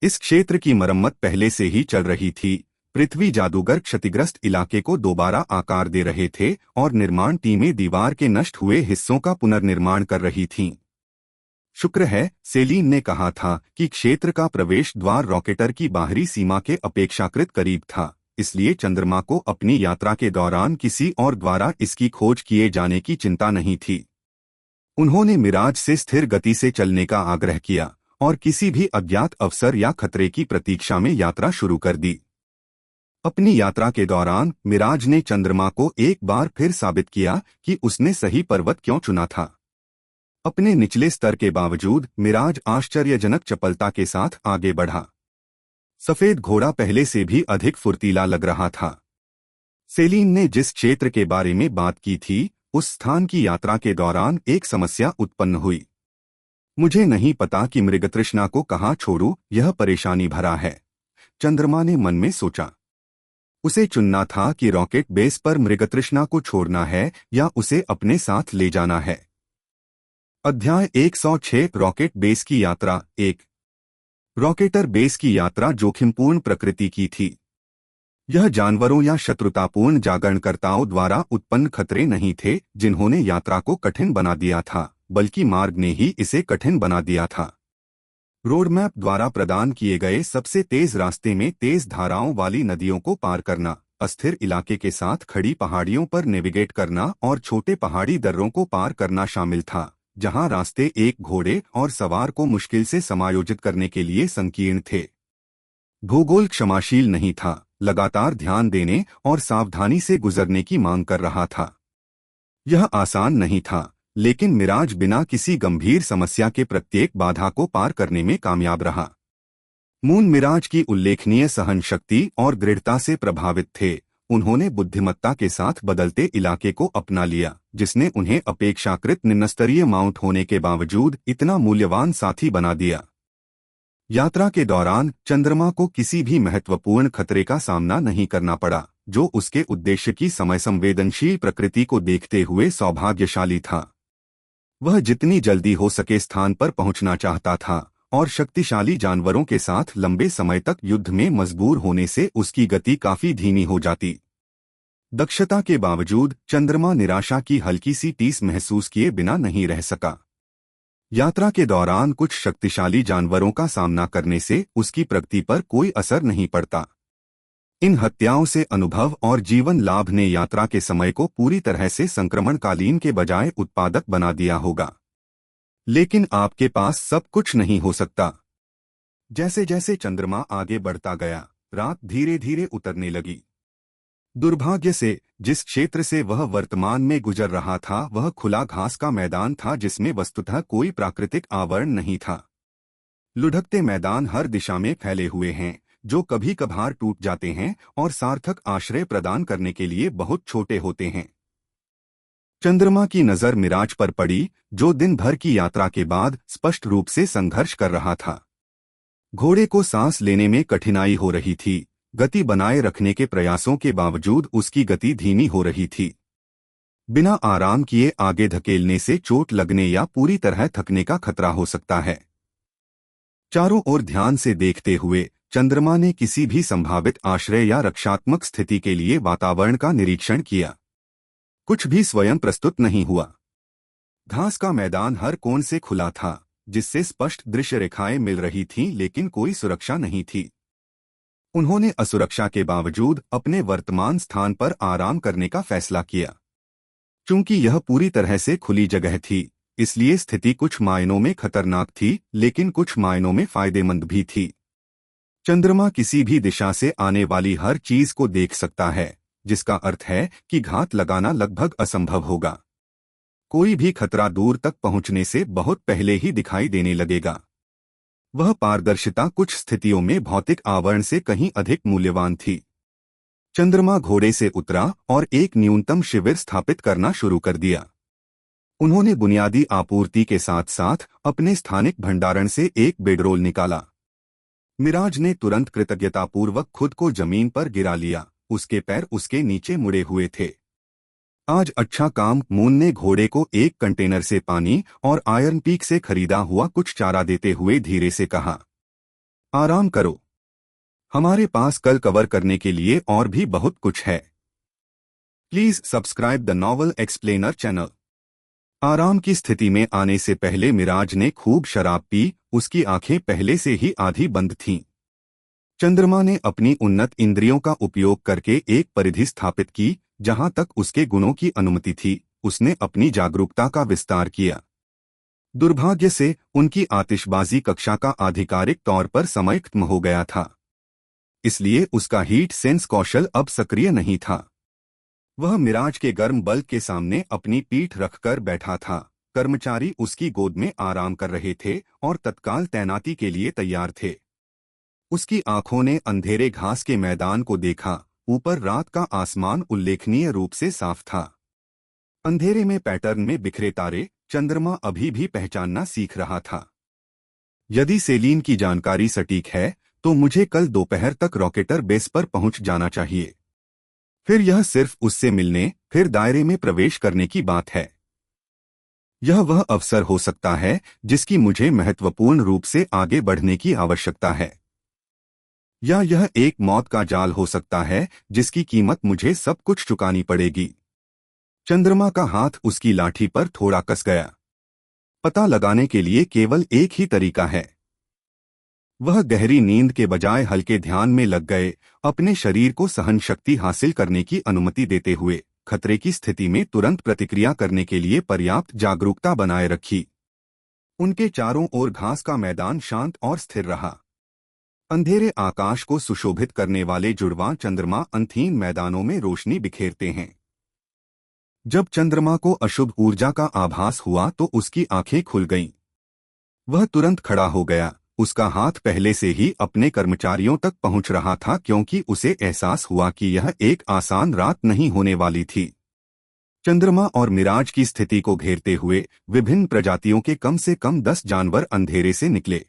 इस क्षेत्र की मरम्मत पहले से ही चल रही थी। पृथ्वी जादूगर क्षतिग्रस्त इलाके को दोबारा आकार दे रहे थे और निर्माण टीमें दीवार के नष्ट हुए हिस्सों का पुनर्निर्माण कर रही थीं। शुक्र है, सेलीन ने कहा था कि क्षेत्र का प्रवेश द्वार रॉकेटर की बाहरी सीमा के अपेक्षाकृत करीब था, इसलिए चंद्रमा को अपनी यात्रा के दौरान किसी और द्वारा इसकी खोज किए जाने की चिंता नहीं थी। उन्होंने मिराज से स्थिर गति से चलने का आग्रह किया और किसी भी अज्ञात अवसर या खतरे की प्रतीक्षा में यात्रा शुरू कर दी। अपनी यात्रा के दौरान मिराज ने चंद्रमा को एक बार फिर साबित किया कि उसने सही पर्वत क्यों चुना था। अपने निचले स्तर के बावजूद मिराज आश्चर्यजनक चपलता के साथ आगे बढ़ा। सफेद घोड़ा पहले से भी अधिक फुर्तीला लग रहा था। सेलीन ने जिस क्षेत्र के बारे में बात की थी उस स्थान की यात्रा के दौरान एक समस्या उत्पन्न हुई। मुझे नहीं पता कि मृगतृष्णा को कहाँ छोड़ूं, यह परेशानी भरा है, चंद्रमा ने मन में सोचा। उसे चुनना था कि रॉकेट बेस पर मृगतृष्णा को छोड़ना है या उसे अपने साथ ले जाना है। अध्याय 106 रॉकेट बेस की यात्रा 1। रॉकेटर बेस की यात्रा जोखिमपूर्ण प्रकृति की थी। यह जानवरों या शत्रुतापूर्ण जागरणकर्ताओं द्वारा उत्पन्न खतरे नहीं थे जिन्होंने यात्रा को कठिन बना दिया था, बल्कि मार्ग ने ही इसे कठिन बना दिया था। रोडमैप द्वारा प्रदान किए गए सबसे तेज रास्ते में तेज धाराओं वाली नदियों को पार करना, अस्थिर इलाके के साथ खड़ी पहाड़ियों पर नेविगेट करना और छोटे पहाड़ी दर्रों को पार करना शामिल था, जहां रास्ते एक घोड़े और सवार को मुश्किल से समायोजित करने के लिए संकीर्ण थे। भूगोल क्षमाशील नहीं था, लगातार ध्यान देने और सावधानी से गुजरने की मांग कर रहा था। यह आसान नहीं था, लेकिन मिराज बिना किसी गंभीर समस्या के प्रत्येक बाधा को पार करने में कामयाब रहा। मून मिराज की उल्लेखनीय सहन शक्ति और दृढ़ता से प्रभावित थे उन्होंने बुद्धिमत्ता के साथ बदलते इलाके को अपना लिया, जिसने उन्हें अपेक्षाकृत निम्नस्तरीय माउंट होने के बावजूद इतना मूल्यवान साथी बना दिया। यात्रा के दौरान चंद्रमा को किसी भी महत्वपूर्ण खतरे का सामना नहीं करना पड़ा, जो उसके उद्देश्य की समय संवेदनशील प्रकृति को देखते हुए सौभाग्यशाली था। वह जितनी जल्दी हो सके स्थान पर पहुंचना चाहता था और शक्तिशाली जानवरों के साथ लंबे समय तक युद्ध में मजबूर होने से उसकी गति काफी धीमी हो जाती। दक्षता के बावजूद चंद्रमा निराशा की हल्की सी टीस महसूस किए बिना नहीं रह सका। यात्रा के दौरान कुछ शक्तिशाली जानवरों का सामना करने से उसकी प्रगति पर कोई असर नहीं पड़ता। इन हत्याओं से अनुभव और जीवन लाभ ने यात्रा के समय को पूरी तरह से संक्रमणकालीन के बजाय उत्पादक बना दिया होगा। लेकिन आपके पास सब कुछ नहीं हो सकता। जैसे जैसे चंद्रमा आगे बढ़ता गया, रात धीरे धीरे उतरने लगी। दुर्भाग्य से जिस क्षेत्र से वह वर्तमान में गुजर रहा था वह खुला घास का मैदान था, जिसमें वस्तुतः कोई प्राकृतिक आवरण नहीं था। लुढ़कते मैदान हर दिशा में फैले हुए हैं, जो कभी कभार टूट जाते हैं और सार्थक आश्रय प्रदान करने के लिए बहुत छोटे होते हैं। चंद्रमा की नजर मिराज पर पड़ी, जो दिन भर की यात्रा के बाद स्पष्ट रूप से संघर्ष कर रहा था। घोड़े को सांस लेने में कठिनाई हो रही थी। गति बनाए रखने के प्रयासों के बावजूद उसकी गति धीमी हो रही थी। बिना आराम किए आगे धकेलने से चोट लगने या पूरी तरह थकने का खतरा हो सकता है। चारों ओर ध्यान से देखते हुए चंद्रमा ने किसी भी संभावित आश्रय या रक्षात्मक स्थिति के लिए वातावरण का निरीक्षण किया। कुछ भी स्वयं प्रस्तुत नहीं हुआ। घास का मैदान हर कोण से खुला था, जिससे स्पष्ट दृश्य रेखाएं मिल रही थीं, लेकिन कोई सुरक्षा नहीं थी। उन्होंने असुरक्षा के बावजूद अपने वर्तमान स्थान पर आराम करने का फैसला किया। चूंकि यह पूरी तरह से खुली जगह थी, इसलिए स्थिति कुछ मायनों में खतरनाक थी, लेकिन कुछ मायनों में फायदेमंद भी थी। चंद्रमा किसी भी दिशा से आने वाली हर चीज को देख सकता है, जिसका अर्थ है कि घात लगाना लगभग असंभव होगा। कोई भी खतरा दूर तक पहुंचने से बहुत पहले ही दिखाई देने लगेगा। वह पारदर्शिता कुछ स्थितियों में भौतिक आवरण से कहीं अधिक मूल्यवान थी। चंद्रमा घोड़े से उतरा और एक न्यूनतम शिविर स्थापित करना शुरू कर दिया। उन्होंने बुनियादी आपूर्ति के साथ साथ अपने स्थानिक भंडारण से एक बेडरोल निकाला। मिराज ने तुरंत कृतज्ञतापूर्वक खुद को जमीन पर गिरा लिया। उसके पैर उसके नीचे मुड़े हुए थे। आज अच्छा काम। मून ने घोड़े को एक कंटेनर से पानी और आयरन पीक से खरीदा हुआ कुछ चारा देते हुए धीरे से कहा, आराम करो। हमारे पास कल कवर करने के लिए और भी बहुत कुछ है। Please subscribe the novel explainer channel. आराम की स्थिति में आने से पहले मिराज ने खूब शराब पी। उसकी आंखें पहले से ही आधी बंद थीं। चंद्रमा ने अपनी उन्नत इंद्रियों का उपयोग करके एक परिधि स्थापित की। जहां तक उसके गुणों की अनुमति थी, उसने अपनी जागरूकता का विस्तार किया। दुर्भाग्य से उनकी आतिशबाजी कक्षा का आधिकारिक तौर पर समय खत्म हो गया था, इसलिए उसका हीट सेंस कौशल अब सक्रिय नहीं था। वह मिराज के गर्म बल्ब के सामने अपनी पीठ रखकर बैठा था। कर्मचारी उसकी गोद में आराम कर रहे थे और तत्काल तैनाती के लिए तैयार थे। उसकी आंखों ने अंधेरे घास के मैदान को देखा। ऊपर रात का आसमान उल्लेखनीय रूप से साफ था। अंधेरे में पैटर्न में बिखरे तारे। चंद्रमा अभी भी पहचानना सीख रहा था। यदि सेलीन की जानकारी सटीक है तो मुझे कल दोपहर तक रॉकेटर बेस पर पहुंच जाना चाहिए। फिर यह सिर्फ उससे मिलने, फिर दायरे में प्रवेश करने की बात है। यह वह अवसर हो सकता है जिसकी मुझे महत्वपूर्ण रूप से आगे बढ़ने की आवश्यकता है, या यह एक मौत का जाल हो सकता है जिसकी कीमत मुझे सब कुछ चुकानी पड़ेगी। चंद्रमा का हाथ उसकी लाठी पर थोड़ा कस गया। पता लगाने के लिए केवल एक ही तरीका है। वह गहरी नींद के बजाय हल्के ध्यान में लग गए, अपने शरीर को सहन शक्ति हासिल करने की अनुमति देते हुए खतरे की स्थिति में तुरंत प्रतिक्रिया करने के लिए पर्याप्त जागरूकता बनाए रखी। उनके चारों ओर घास का मैदान शांत और स्थिर रहा। अंधेरे आकाश को सुशोभित करने वाले जुड़वां चंद्रमा अंतहीन मैदानों में रोशनी बिखेरते हैं। जब चंद्रमा को अशुभ ऊर्जा का आभास हुआ तो उसकी आंखें खुल गईं। वह तुरंत खड़ा हो गया, उसका हाथ पहले से ही अपने कर्मचारियों तक पहुंच रहा था, क्योंकि उसे एहसास हुआ कि यह एक आसान रात नहीं होने वाली थी। चंद्रमा और मिराज की स्थिति को घेरते हुए विभिन्न प्रजातियों के कम से कम 10 जानवर अंधेरे से निकले।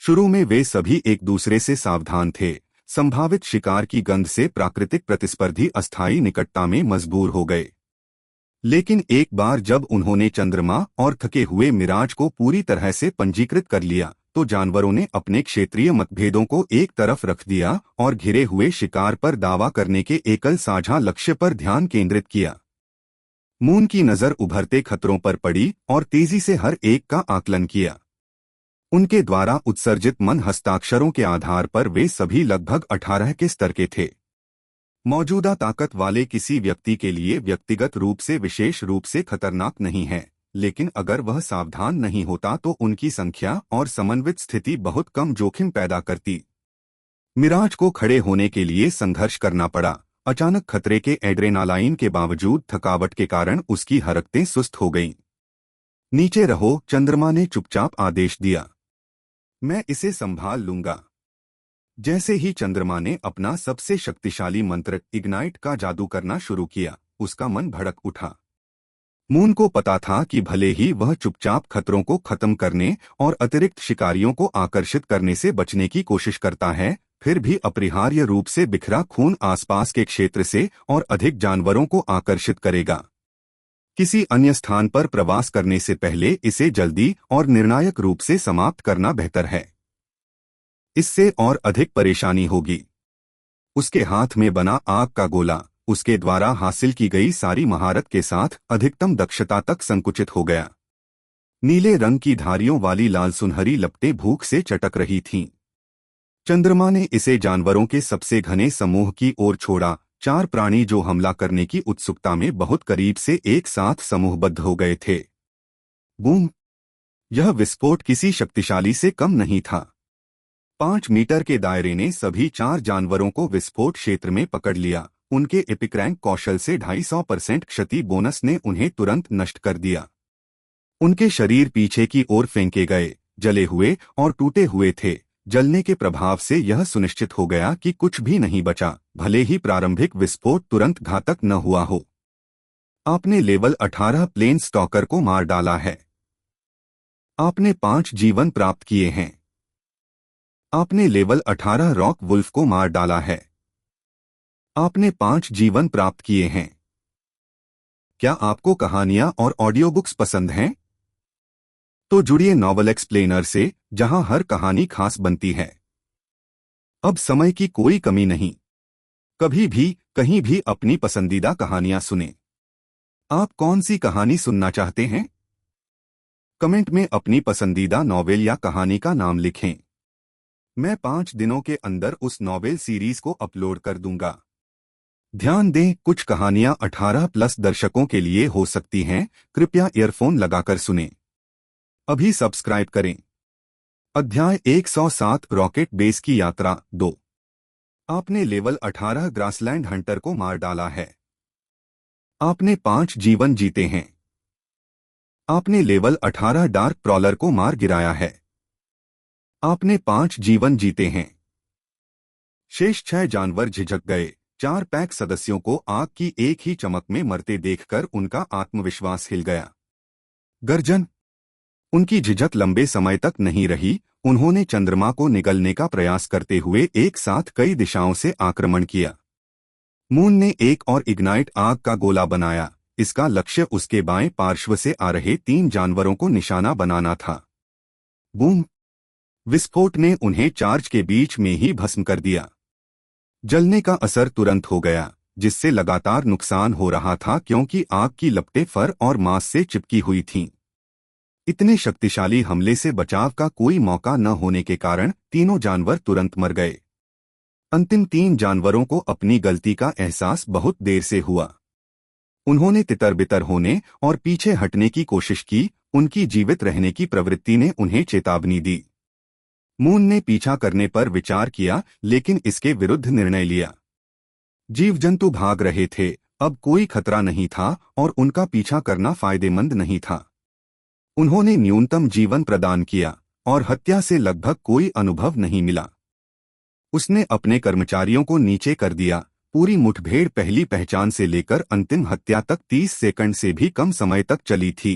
शुरू में वे सभी एक दूसरे से सावधान थे। संभावित शिकार की गंध से प्राकृतिक प्रतिस्पर्धी अस्थायी निकटता में मजबूर हो गए। लेकिन एक बार जब उन्होंने चंद्रमा और थके हुए मिराज को पूरी तरह से पंजीकृत कर लिया, तो जानवरों ने अपने क्षेत्रीय मतभेदों को एक तरफ रख दिया और घिरे हुए शिकार पर दावा करने के एकल साझा लक्ष्य पर ध्यान केंद्रित किया। मून की नजर उभरते खतरों पर पड़ी और तेजी से हर एक का आकलन किया। उनके द्वारा उत्सर्जित मन हस्ताक्षरों के आधार पर वे सभी लगभग 18 के स्तर के थे। मौजूदा ताकत वाले किसी व्यक्ति के लिए व्यक्तिगत रूप से विशेष रूप से खतरनाक नहीं है, लेकिन अगर वह सावधान नहीं होता तो उनकी संख्या और समन्वित स्थिति बहुत कम जोखिम पैदा करती। मिराज को खड़े होने के लिए संघर्ष करना पड़ा। अचानक खतरे के एड्रेनालाइन के बावजूद थकावट के कारण उसकी हरकतें सुस्त हो गईं। नीचे रहो, चंद्रमा ने चुपचाप आदेश दिया। मैं इसे संभाल लूंगा। जैसे ही चंद्रमा ने अपना सबसे शक्तिशाली मंत्र इग्नाइट का जादू करना शुरू किया, उसका मन भड़क उठा। मून को पता था कि भले ही वह चुपचाप खतरों को खत्म करने और अतिरिक्त शिकारियों को आकर्षित करने से बचने की कोशिश करता है, फिर भी अपरिहार्य रूप से बिखरा खून आसपास के क्षेत्र से और अधिक जानवरों को आकर्षित करेगा। किसी अन्य स्थान पर प्रवास करने से पहले इसे जल्दी और निर्णायक रूप से समाप्त करना बेहतर है। इससे और अधिक परेशानी होगी। उसके हाथ में बना आग का गोला उसके द्वारा हासिल की गई सारी महारत के साथ अधिकतम दक्षता तक संकुचित हो गया। नीले रंग की धारियों वाली लाल सुनहरी लपटें भूख से चटक रही थीं। चंद्रमा ने इसे जानवरों के सबसे घने समूह की ओर छोड़ा। 4 प्राणी जो हमला करने की उत्सुकता में बहुत करीब से एक साथ समूहबद्ध हो गए थे। बूम! यह विस्फोट किसी शक्तिशाली से कम नहीं था। 5 मीटर के दायरे ने सभी 4 जानवरों को विस्फोट क्षेत्र में पकड़ लिया। उनके एपिक्रैंक कौशल से 250% क्षति बोनस ने उन्हें तुरंत नष्ट कर दिया। उनके शरीर पीछे की ओर फेंके गए, जले हुए और टूटे हुए थे। जलने के प्रभाव से यह सुनिश्चित हो गया कि कुछ भी नहीं बचा, भले ही प्रारंभिक विस्फोट तुरंत घातक न हुआ हो। आपने लेवल 18 प्लेन स्टॉकर को मार डाला है। आपने 5 जीवन प्राप्त किए हैं। आपने लेवल 18 रॉक वुल्फ को मार डाला है। आपने 5 जीवन प्राप्त किए हैं। क्या आपको कहानियां और ऑडियो बुक्स पसंद हैं? तो जुड़िए नॉवल एक्सप्लेनर से, जहां हर कहानी खास बनती है। अब समय की कोई कमी नहीं। कभी भी कहीं भी अपनी पसंदीदा कहानियां सुनें। आप कौन सी कहानी सुनना चाहते हैं? कमेंट में अपनी पसंदीदा नॉवेल या कहानी का नाम लिखें। मैं 5 दिनों के अंदर उस नॉवेल सीरीज को अपलोड कर दूंगा। ध्यान दें, कुछ कहानियां 18+ दर्शकों के लिए हो सकती हैं। कृपया ईयरफोन लगाकर सुनें। अभी सब्सक्राइब करें। अध्याय 107 रॉकेट बेस की यात्रा 2। आपने लेवल 18 ग्रासलैंड हंटर को मार डाला है। आपने 5 जीवन जीते हैं। आपने लेवल 18 डार्क प्रॉलर को मार गिराया है। आपने 5 जीवन जीते हैं। शेष 6 जानवर झिझक गए। 4 पैक सदस्यों को आग की एक ही चमक में मरते देखकर उनका आत्मविश्वास हिल गया। गर्जन! उनकी झिझक लंबे समय तक नहीं रही। उन्होंने चंद्रमा को निगलने का प्रयास करते हुए एक साथ कई दिशाओं से आक्रमण किया। मून ने एक और इग्नाइट आग का गोला बनाया। इसका लक्ष्य उसके बाएं पार्श्व से आ रहे 3 जानवरों को निशाना बनाना था। बूम! विस्फोट ने उन्हें चार्ज के बीच में ही भस्म कर दिया। जलने का असर तुरंत हो गया, जिससे लगातार नुकसान हो रहा था क्योंकि आग की लपटें फर और मांस से चिपकी हुई थीं। इतने शक्तिशाली हमले से बचाव का कोई मौका न होने के कारण तीनों जानवर तुरंत मर गए। अंतिम 3 जानवरों को अपनी गलती का एहसास बहुत देर से हुआ। उन्होंने तितर-बितर होने और पीछे हटने की कोशिश की। उनकी जीवित रहने की प्रवृत्ति ने उन्हें चेतावनी दी। मून ने पीछा करने पर विचार किया, लेकिन इसके विरुद्ध निर्णय लिया। जीव जंतु भाग रहे थे, अब कोई खतरा नहीं था और उनका पीछा करना फायदेमंद नहीं था। उन्होंने न्यूनतम जीवन प्रदान किया। और हत्या से लगभग कोई अनुभव नहीं मिला। उसने अपने कर्मचारियों को नीचे कर दिया। पूरी मुठभेड़ पहली पहचान से लेकर अंतिम हत्या तक 30 सेकंड से भी कम समय तक चली थी।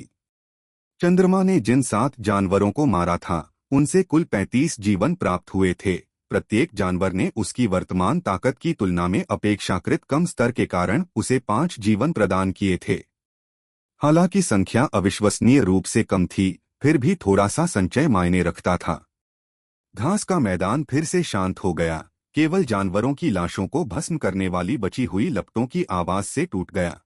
चंद्रमा ने जिन 7 जानवरों को मारा था, उनसे कुल 35 जीवन प्राप्त हुए थे। प्रत्येक जानवर ने उसकी वर्तमान ताकत की तुलना में अपेक्षाकृत कम स्तर के कारण उसे 5 जीवन प्रदान किए थे। हालांकि संख्या अविश्वसनीय रूप से कम थी, फिर भी थोड़ा सा संचय मायने रखता था। घास का मैदान फिर से शांत हो गया। केवल जानवरों की लाशों को भस्म करने वाली बची हुई लपटों की आवाज से टूट गया।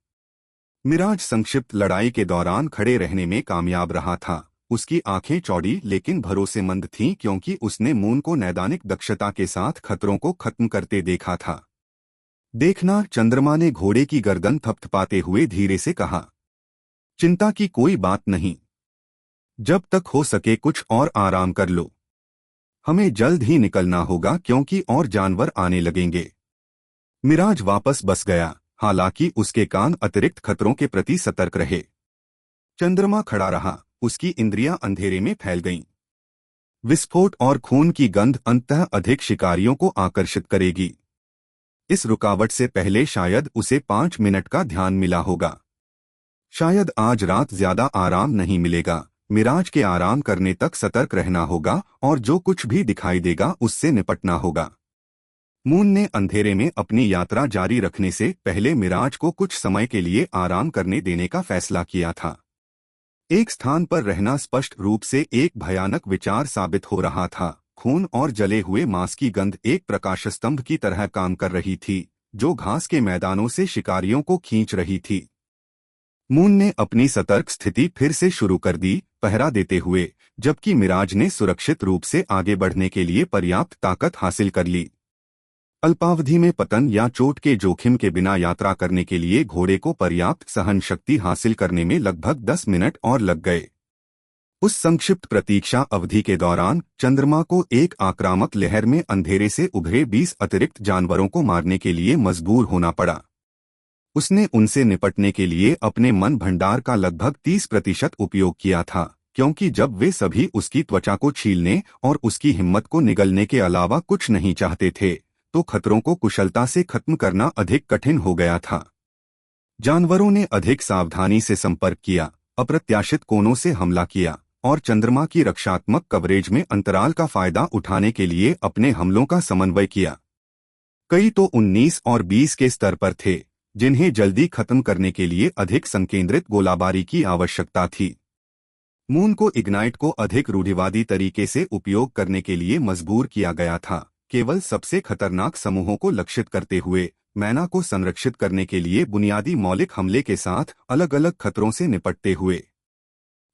मिराज संक्षिप्त लड़ाई के दौरान खड़े रहने में कामयाब रहा था। उसकी आंखें चौड़ी लेकिन भरोसेमंद थीं, क्योंकि उसने मून को नैदानिक दक्षता के साथ खतरों को खत्म करते देखा था। देखना, चंद्रमा ने घोड़े की गर्दन थपथपाते हुए धीरे से कहा। चिंता की कोई बात नहीं। जब तक हो सके कुछ और आराम कर लो। हमें जल्द ही निकलना होगा, क्योंकि और जानवर आने लगेंगे। मिराज वापस बस गया, हालांकि उसके कान अतिरिक्त खतरों के प्रति सतर्क रहे। चंद्रमा खड़ा रहा, उसकी इंद्रियां अंधेरे में फैल गईं। विस्फोट और खून की गंध अंततः अधिक शिकारियों को आकर्षित करेगी। इस रुकावट से पहले शायद उसे 5 मिनट का ध्यान मिला होगा। शायद आज रात ज्यादा आराम नहीं मिलेगा। मिराज के आराम करने तक सतर्क रहना होगा और जो कुछ भी दिखाई देगा उससे निपटना होगा। मून ने अंधेरे में अपनी यात्रा जारी रखने से पहले मिराज को कुछ समय के लिए आराम करने देने का फैसला किया था। एक स्थान पर रहना स्पष्ट रूप से एक भयानक विचार साबित हो रहा था। खून और जले हुए मांस की गंध एक प्रकाशस्तंभ की तरह काम कर रही थी, जो घास के मैदानों से शिकारियों को खींच रही थी। मून ने अपनी सतर्क स्थिति फिर से शुरू कर दी, पहरा देते हुए, जबकि मिराज ने सुरक्षित रूप से आगे बढ़ने के लिए पर्याप्त ताकत हासिल कर ली। अल्पावधि में पतन या चोट के जोखिम के बिना यात्रा करने के लिए घोड़े को पर्याप्त सहन शक्ति हासिल करने में लगभग 10 मिनट और लग गए। उस संक्षिप्त प्रतीक्षा अवधि के दौरान चंद्रमा को एक आक्रामक लहर में अंधेरे से उभरे 20 अतिरिक्त जानवरों को मारने के लिए मजबूर होना पड़ा। उसने उनसे निपटने के लिए अपने मन भंडार का लगभग 30% उपयोग किया था, क्योंकि जब वे सभी उसकी त्वचा को छीलने और उसकी हिम्मत को निगलने के अलावा कुछ नहीं चाहते थे, तो खतरों को कुशलता से खत्म करना अधिक कठिन हो गया था। जानवरों ने अधिक सावधानी से संपर्क किया, अप्रत्याशित कोनों से हमला किया और चंद्रमा की रक्षात्मक कवरेज में अंतराल का फायदा उठाने के लिए अपने हमलों का समन्वय किया। कई तो 19 और 20 के स्तर पर थे, जिन्हें जल्दी खत्म करने के लिए अधिक संकेंद्रित गोलाबारी की आवश्यकता थी। मून को इग्नाइट को अधिक रूढ़िवादी तरीके से उपयोग करने के लिए मजबूर किया गया था, केवल सबसे खतरनाक समूहों को लक्षित करते हुए। मैना को संरक्षित करने के लिए बुनियादी मौलिक हमले के साथ अलग अलग खतरों से निपटते हुए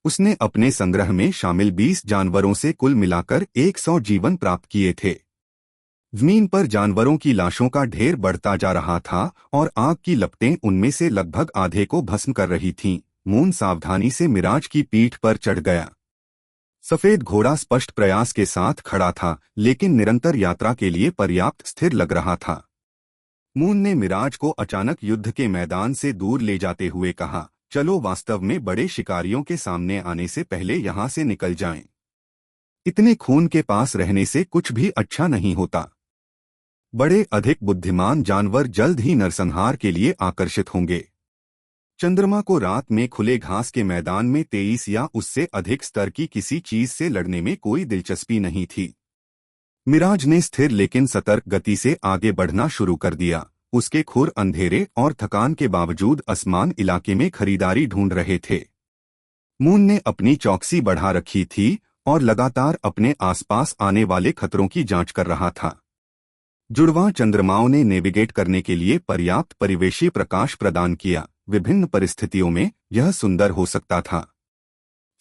उसने अपने संग्रह में शामिल 20 जानवरों से कुल मिलाकर 100 जीवन प्राप्त किए थे। जमीन पर जानवरों की लाशों का ढेर बढ़ता जा रहा था और आग की लपटें उनमें से लगभग आधे को भस्म कर रही थीं। मून सावधानी से मिराज की पीठ पर चढ़ गया। सफेद घोड़ा स्पष्ट प्रयास के साथ खड़ा था, लेकिन निरंतर यात्रा के लिए पर्याप्त स्थिर लग रहा था। मून ने मिराज को अचानक युद्ध के मैदान से दूर ले जाते हुए कहा, चलो वास्तव में बड़े शिकारियों के सामने आने से पहले यहां से निकल जाएं। इतने खून के पास रहने से कुछ भी अच्छा नहीं होता। बड़े अधिक बुद्धिमान जानवर जल्द ही नरसंहार के लिए आकर्षित होंगे। चंद्रमा को रात में खुले घास के मैदान में 23 या उससे अधिक स्तर की किसी चीज से लड़ने में कोई दिलचस्पी नहीं थी। मिराज ने स्थिर लेकिन सतर्क गति से आगे बढ़ना शुरू कर दिया। उसके खुर अंधेरे और थकान के बावजूद असमान इलाके में खरीदारी ढूंढ रहे थे। मून ने अपनी चौकसी बढ़ा रखी थी और लगातार अपने आसपास आने वाले खतरों की जांच कर रहा था। जुड़वां चंद्रमाओं ने नेविगेट करने के लिए पर्याप्त परिवेशी प्रकाश प्रदान किया। विभिन्न परिस्थितियों में यह सुंदर हो सकता था।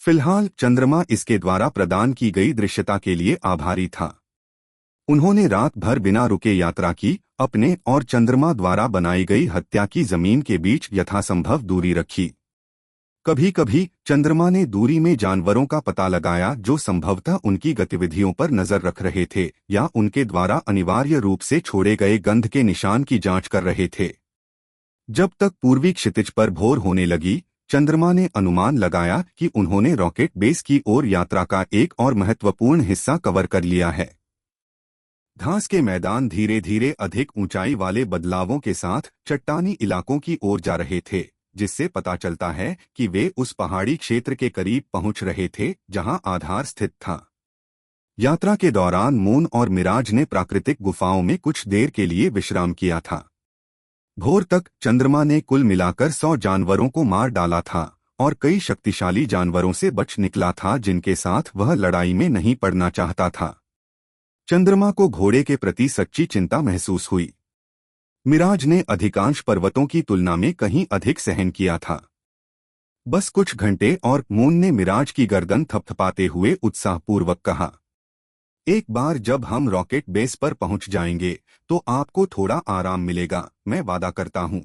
फिलहाल चंद्रमा इसके द्वारा प्रदान की गई दृश्यता के लिए आभारी था। उन्होंने रात भर बिना रुके यात्रा की, अपने और चंद्रमा द्वारा बनाई गई हत्या की जमीन के बीच यथासंभव दूरी रखी। कभी कभी चंद्रमा ने दूरी में जानवरों का पता लगाया जो संभवतः उनकी गतिविधियों पर नजर रख रहे थे या उनके द्वारा अनिवार्य रूप से छोड़े गए गंध के निशान की जांच कर रहे थे। जब तक पूर्वी क्षितिज पर भोर होने लगी, चंद्रमा ने अनुमान लगाया कि उन्होंने रॉकेट बेस की ओर यात्रा का एक और महत्वपूर्ण हिस्सा कवर कर लिया है। घास के मैदान धीरे धीरे अधिक ऊंचाई वाले बदलावों के साथ चट्टानी इलाकों की ओर जा रहे थे, जिससे पता चलता है कि वे उस पहाड़ी क्षेत्र के करीब पहुंच रहे थे जहां आधार स्थित था। यात्रा के दौरान मून और मिराज ने प्राकृतिक गुफाओं में कुछ देर के लिए विश्राम किया था। भोर तक चंद्रमा ने कुल मिलाकर 100 जानवरों को मार डाला था और कई शक्तिशाली जानवरों से बच निकला था जिनके साथ वह लड़ाई में नहीं पड़ना चाहता था। चंद्रमा को घोड़े के प्रति सच्ची चिंता महसूस हुई। मिराज ने अधिकांश पर्वतों की तुलना में कहीं अधिक सहन किया था। बस कुछ घंटे और, मून ने मिराज की गर्दन थपथपाते हुए उत्साहपूर्वक कहा। एक बार जब हम रॉकेट बेस पर पहुंच जाएंगे तो आपको थोड़ा आराम मिलेगा, मैं वादा करता हूं।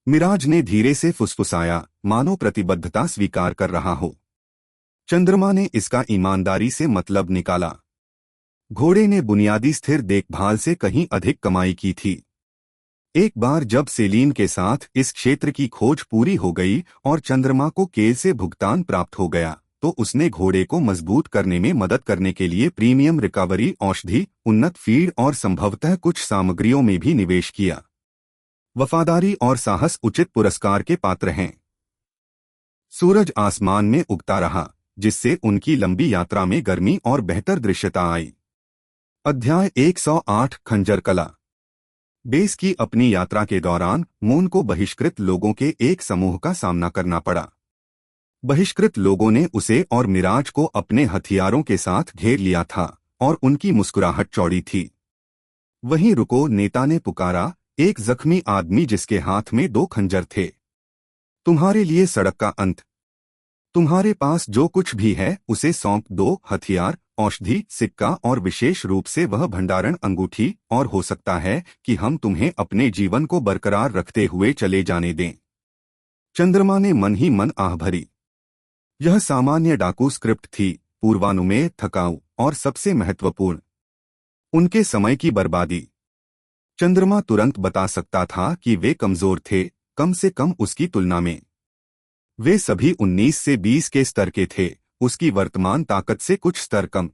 मिराज ने धीरे से फुसफुसाया, मानो प्रतिबद्धता स्वीकार कर रहा हो। चंद्रमा ने इसका ईमानदारी से मतलब निकाला। घोड़े ने बुनियादी स्थिर देखभाल से कहीं अधिक कमाई की थी। एक बार जब सेलीन के साथ इस क्षेत्र की खोज पूरी हो गई और चंद्रमा को केल से भुगतान प्राप्त हो गया, तो उसने घोड़े को मजबूत करने में मदद करने के लिए प्रीमियम रिकवरी औषधि, उन्नत फीड और संभवतः कुछ सामग्रियों में भी निवेश किया। वफादारी और साहस उचित पुरस्कार के पात्र हैं। सूरज आसमान में उगता रहा, जिससे उनकी लंबी यात्रा में गर्मी और बेहतर दृश्यता आई। अध्याय 108 खंजर कला। बेस की अपनी यात्रा के दौरान मून को बहिष्कृत लोगों के एक समूह का सामना करना पड़ा। बहिष्कृत लोगों ने उसे और मिराज को अपने हथियारों के साथ घेर लिया था और उनकी मुस्कुराहट चौड़ी थी। वहीं रुको, नेता ने पुकारा, एक जख्मी आदमी जिसके हाथ में 2 खंजर थे। तुम्हारे लिए सड़क का अंत। तुम्हारे पास जो कुछ भी है उसे सौंप दो, हथियार, औषधि, सिक्का और विशेष रूप से वह भंडारण अंगूठी, और हो सकता है कि हम तुम्हें अपने जीवन को बरकरार रखते हुए चले जाने दें। चंद्रमा ने मन ही मन आह भरी। यह सामान्य डाकू स्क्रिप्ट थी, पूर्वानुमेय, थकाऊ और सबसे महत्वपूर्ण, उनके समय की बर्बादी। चंद्रमा तुरंत बता सकता था कि वे कमजोर थे, कम से कम उसकी तुलना में। वे सभी 19 से 20 के स्तर के थे, उसकी वर्तमान ताकत से कुछ स्तर कम।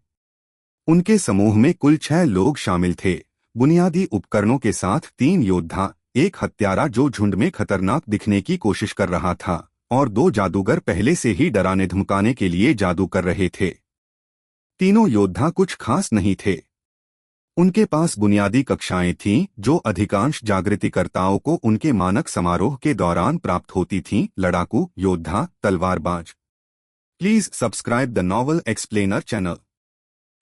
उनके समूह में कुल 6 लोग शामिल थे, बुनियादी उपकरणों के साथ 3 योद्धा, एक हत्यारा जो झुंड में खतरनाक दिखने की कोशिश कर रहा था, और 2 जादूगर पहले से ही डराने धमकाने के लिए जादू कर रहे थे। तीनों योद्धा कुछ खास नहीं थे। उनके पास बुनियादी कक्षाएं थीं जो अधिकांश जागृतिकर्ताओं को उनके मानक समारोह के दौरान प्राप्त होती थीं, लड़ाकू, योद्धा, तलवारबाज। Please subscribe the novel explainer channel.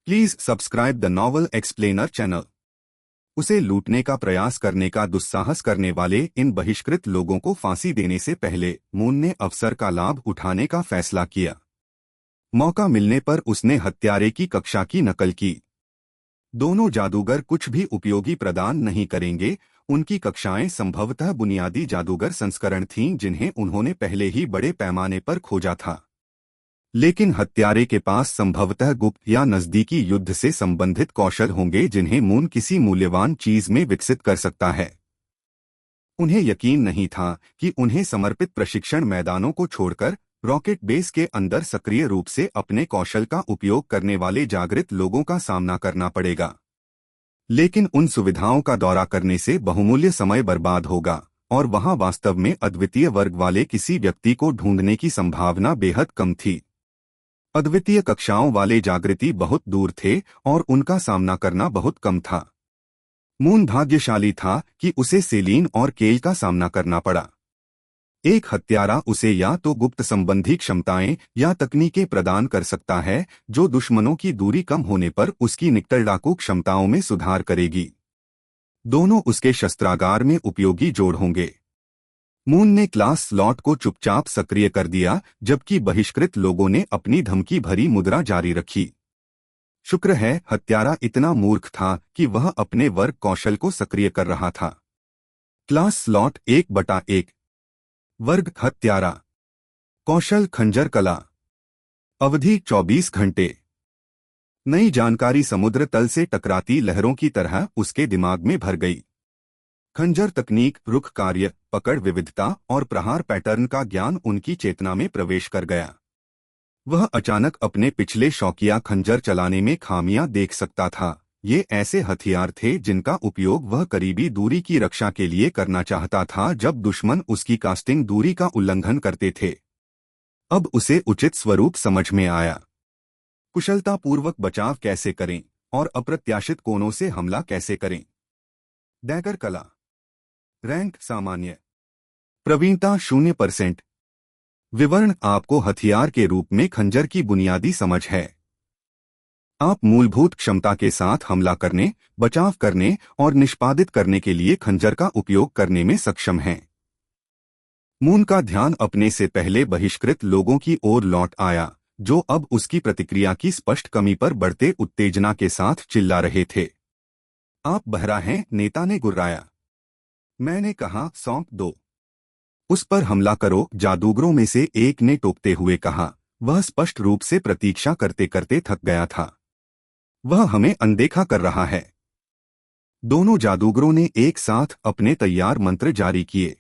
Please subscribe the novel explainer channel. उसे लूटने का प्रयास करने का दुस्साहस करने वाले इन बहिष्कृत लोगों को फांसी देने से पहले मून ने अवसर का लाभ उठाने का फैसला किया। मौका मिलने पर उसने हत्यारे की कक्षा की नकल की। दोनों जादूगर कुछ भी उपयोगी प्रदान नहीं करेंगे, उनकी कक्षाएं संभवतः बुनियादी जादूगर संस्करण थीं जिन्हें उन्होंने पहले ही बड़े पैमाने पर खोजा था। लेकिन हत्यारे के पास संभवतः गुप्त या नजदीकी युद्ध से संबंधित कौशल होंगे जिन्हें मून किसी मूल्यवान चीज में विकसित कर सकता है। उन्हें यकीन नहीं था कि उन्हें समर्पित प्रशिक्षण मैदानों को छोड़कर रॉकेट बेस के अंदर सक्रिय रूप से अपने कौशल का उपयोग करने वाले जागृत लोगों का सामना करना पड़ेगा। लेकिन उन सुविधाओं का दौरा करने से बहुमूल्य समय बर्बाद होगा और वहां वास्तव में अद्वितीय वर्ग वाले किसी व्यक्ति को ढूंढने की संभावना बेहद कम थी। अद्वितीय कक्षाओं वाले जागृति बहुत दूर थे और उनका सामना करना बहुत कम था। मून भाग्यशाली था कि उसे सेलीन और केल का सामना करना पड़ा। एक हत्यारा उसे या तो गुप्त संबंधी क्षमताएं या तकनीकें प्रदान कर सकता है जो दुश्मनों की दूरी कम होने पर उसकी निकट डाकू क्षमताओं में सुधार करेगी। दोनों उसके शस्त्रागार में उपयोगी जोड़ होंगे। मून ने क्लास स्लॉट को चुपचाप सक्रिय कर दिया जबकि बहिष्कृत लोगों ने अपनी धमकी भरी मुद्रा जारी रखी। शुक्र है हत्यारा इतना मूर्ख था कि वह अपने वर्ग कौशल को सक्रिय कर रहा था। Class slot 1/1। वर्ग हत्यारा। कौशल खंजर कला। अवधि 24 घंटे। नई जानकारी समुद्र तल से टकराती लहरों की तरह उसके दिमाग में भर गई। खंजर तकनीक, रुख कार्य, पकड़ विविधता और प्रहार पैटर्न का ज्ञान उनकी चेतना में प्रवेश कर गया। वह अचानक अपने पिछले शौकिया खंजर चलाने में खामियां देख सकता था। ये ऐसे हथियार थे जिनका उपयोग वह करीबी दूरी की रक्षा के लिए करना चाहता था जब दुश्मन उसकी कास्टिंग दूरी का उल्लंघन करते थे। अब उसे उचित स्वरूप समझ में आया। कुशलतापूर्वक बचाव कैसे करें और अप्रत्याशित कोणों से हमला कैसे करें। डैगर कला। रैंक सामान्य। प्रवीणता 0%। विवरण आपको हथियार के रूप में खंजर की बुनियादी समझ है। आप मूलभूत क्षमता के साथ हमला करने, बचाव करने और निष्पादित करने के लिए खंजर का उपयोग करने में सक्षम हैं। मून का ध्यान अपने से पहले बहिष्कृत लोगों की ओर लौट आया, जो अब उसकी प्रतिक्रिया की स्पष्ट कमी पर बढ़ते उत्तेजना के साथ चिल्ला रहे थे। आप बहरा हैं, नेता ने गुर्राया। मैंने कहा, सौंप दो। उस पर हमला करो, जादूगरों में से एक ने टोकते हुए कहा। वह स्पष्ट रूप से प्रतीक्षा करते करते थक गया था। वह हमें अनदेखा कर रहा है। दोनों जादूगरों ने एक साथ अपने तैयार मंत्र जारी किए।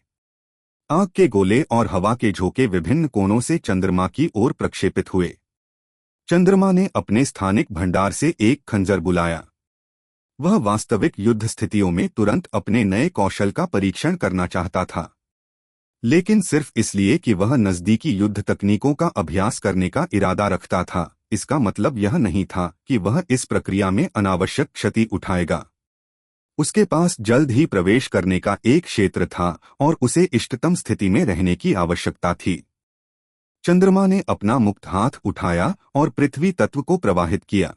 आग के गोले और हवा के झोंके विभिन्न कोणों से चंद्रमा की ओर प्रक्षेपित हुए। चंद्रमा ने अपने स्थानिक भंडार से एक खंजर बुलाया। वह वास्तविक युद्ध स्थितियों में तुरंत अपने नए कौशल का परीक्षण करना चाहता था, लेकिन सिर्फ इसलिए कि वह नजदीकी युद्ध तकनीकों का अभ्यास करने का इरादा रखता था। इसका मतलब यह नहीं था कि वह इस प्रक्रिया में अनावश्यक क्षति उठाएगा। उसके पास जल्द ही प्रवेश करने का एक क्षेत्र था और उसे इष्टतम स्थिति में रहने की आवश्यकता थी। चंद्रमा ने अपना मुक्त हाथ उठाया और पृथ्वी तत्व को प्रवाहित किया।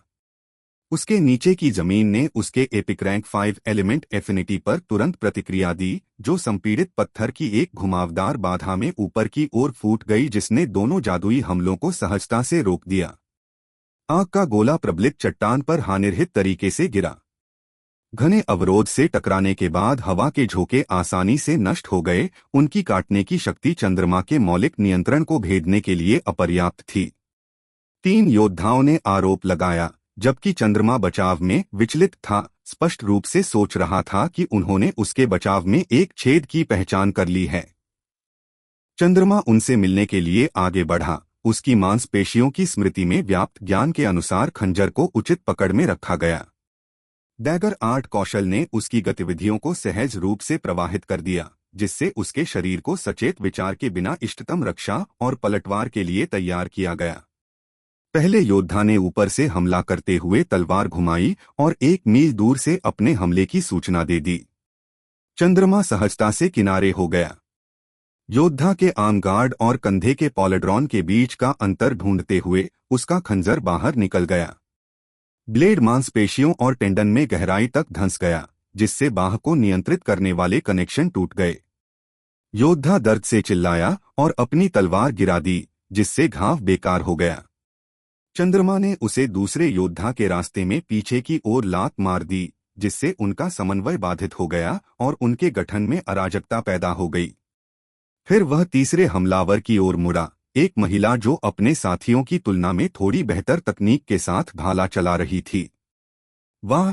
उसके नीचे की जमीन ने उसके एपिक रैंक 5 एलिमेंट एफिनिटी पर तुरंत प्रतिक्रिया दी, जो संपीड़ित पत्थर की एक घुमावदार बाधा में ऊपर की ओर फूट गई, जिसने दोनों जादुई हमलों को सहजता से रोक दिया। आग का गोला प्रबलित चट्टान पर हानिरहित तरीके से गिरा। घने अवरोध से टकराने के बाद हवा के झोंके आसानी से नष्ट हो गए। उनकी काटने की शक्ति चंद्रमा के मौलिक नियंत्रण को भेदने के लिए अपर्याप्त थी। 3 योद्धाओं ने आरोप लगाया, जबकि चंद्रमा बचाव में विचलित था, स्पष्ट रूप से सोच रहा था कि उन्होंने उसके बचाव में एक छेद की पहचान कर ली है। चंद्रमा उनसे मिलने के लिए आगे बढ़ा। उसकी मांसपेशियों की स्मृति में व्याप्त ज्ञान के अनुसार खंजर को उचित पकड़ में रखा गया। डैगर आर्ट कौशल ने उसकी गतिविधियों को सहज रूप से प्रवाहित कर दिया, जिससे उसके शरीर को सचेत विचार के बिना इष्टतम रक्षा और पलटवार के लिए तैयार किया गया। पहले योद्धा ने ऊपर से हमला करते हुए तलवार घुमाई और 1 मील दूर से अपने हमले की सूचना दे दी। चंद्रमा सहजता से किनारे हो गया। योद्धा के आर्म गार्ड और कंधे के पॉलिड्रॉन के बीच का अंतर ढूंढते हुए उसका खंजर बाहर निकल गया। ब्लेड मांसपेशियों और टेंडन में गहराई तक धंस गया, जिससे बाह को नियंत्रित करने वाले कनेक्शन टूट गए। योद्धा दर्द से चिल्लाया और अपनी तलवार गिरा दी, जिससे घाव बेकार हो गया। चंद्रमा ने उसे दूसरे योद्धा के रास्ते में पीछे की ओर लात मार दी, जिससे उनका समन्वय बाधित हो गया और उनके गठन में अराजकता पैदा हो गई। फिर वह तीसरे हमलावर की ओर मुड़ा, एक महिला जो अपने साथियों की तुलना में थोड़ी बेहतर तकनीक के साथ भाला चला रही थी। वाह!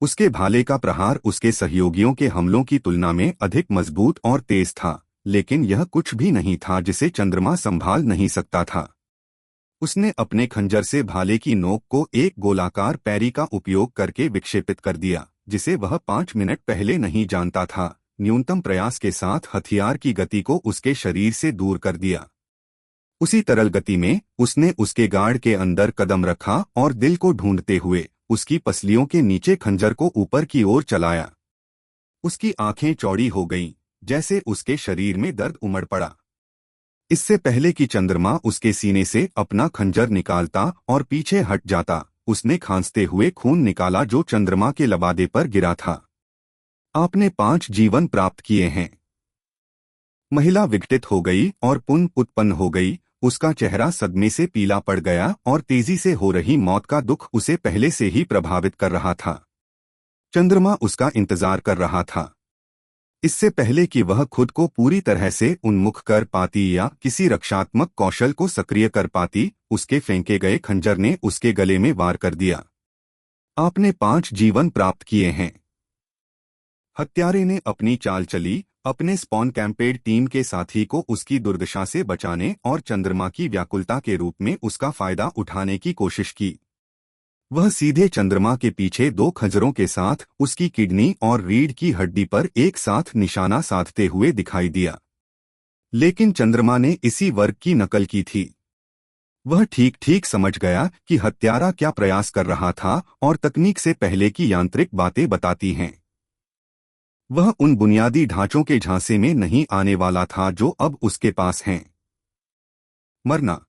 उसके भाले का प्रहार उसके सहयोगियों के हमलों की तुलना में अधिक मजबूत और तेज था, लेकिन यह कुछ भी नहीं था जिसे चंद्रमा संभाल नहीं सकता था। उसने अपने खंजर से भाले की नोक को एक गोलाकार पैरी का उपयोग करके विक्षेपित कर दिया, जिसे वह 5 मिनट पहले नहीं जानता था। न्यूनतम प्रयास के साथ हथियार की गति को उसके शरीर से दूर कर दिया। उसी तरल गति में उसने उसके गार्ड के अंदर कदम रखा और दिल को ढूंढते हुए उसकी पसलियों के नीचे खंजर को ऊपर की ओर चलाया। उसकी आंखें चौड़ी हो गईं, जैसे उसके शरीर में दर्द उमड़ पड़ा। इससे पहले कि चंद्रमा उसके सीने से अपना खंजर निकालता और पीछे हट जाता, उसने खांसते हुए खून निकाला जो चंद्रमा के लबादे पर गिरा था। आपने 5 जीवन प्राप्त किए हैं। महिला विघटित हो गई और पुनः उत्पन्न हो गई। उसका चेहरा सदमे से पीला पड़ गया और तेजी से हो रही मौत का दुख उसे पहले से ही प्रभावित कर रहा था। चंद्रमा उसका इंतजार कर रहा था। इससे पहले कि वह खुद को पूरी तरह से उन्मुख कर पाती या किसी रक्षात्मक कौशल को सक्रिय कर पाती, उसके फेंके गए खंजर ने उसके गले में वार कर दिया। आपने 5 जीवन प्राप्त किए हैं। हत्यारे ने अपनी चाल चली, अपने स्पॉन कैंपेड टीम के साथी को उसकी दुर्दशा से बचाने और चंद्रमा की व्याकुलता के रूप में उसका फायदा उठाने की कोशिश की। वह सीधे चंद्रमा के पीछे दो खंजरों के साथ उसकी किडनी और रीढ़ की हड्डी पर एक साथ निशाना साधते हुए दिखाई दिया। लेकिन चंद्रमा ने इसी वर्क की नकल की थी। वह ठीक ठीक समझ गया कि हत्यारा क्या प्रयास कर रहा था और तकनीक से पहले की यांत्रिक बातें बताती हैं। वह उन बुनियादी ढांचों के झांसे में नहीं आने वाला था जो अब उसके पास हैं। मरना।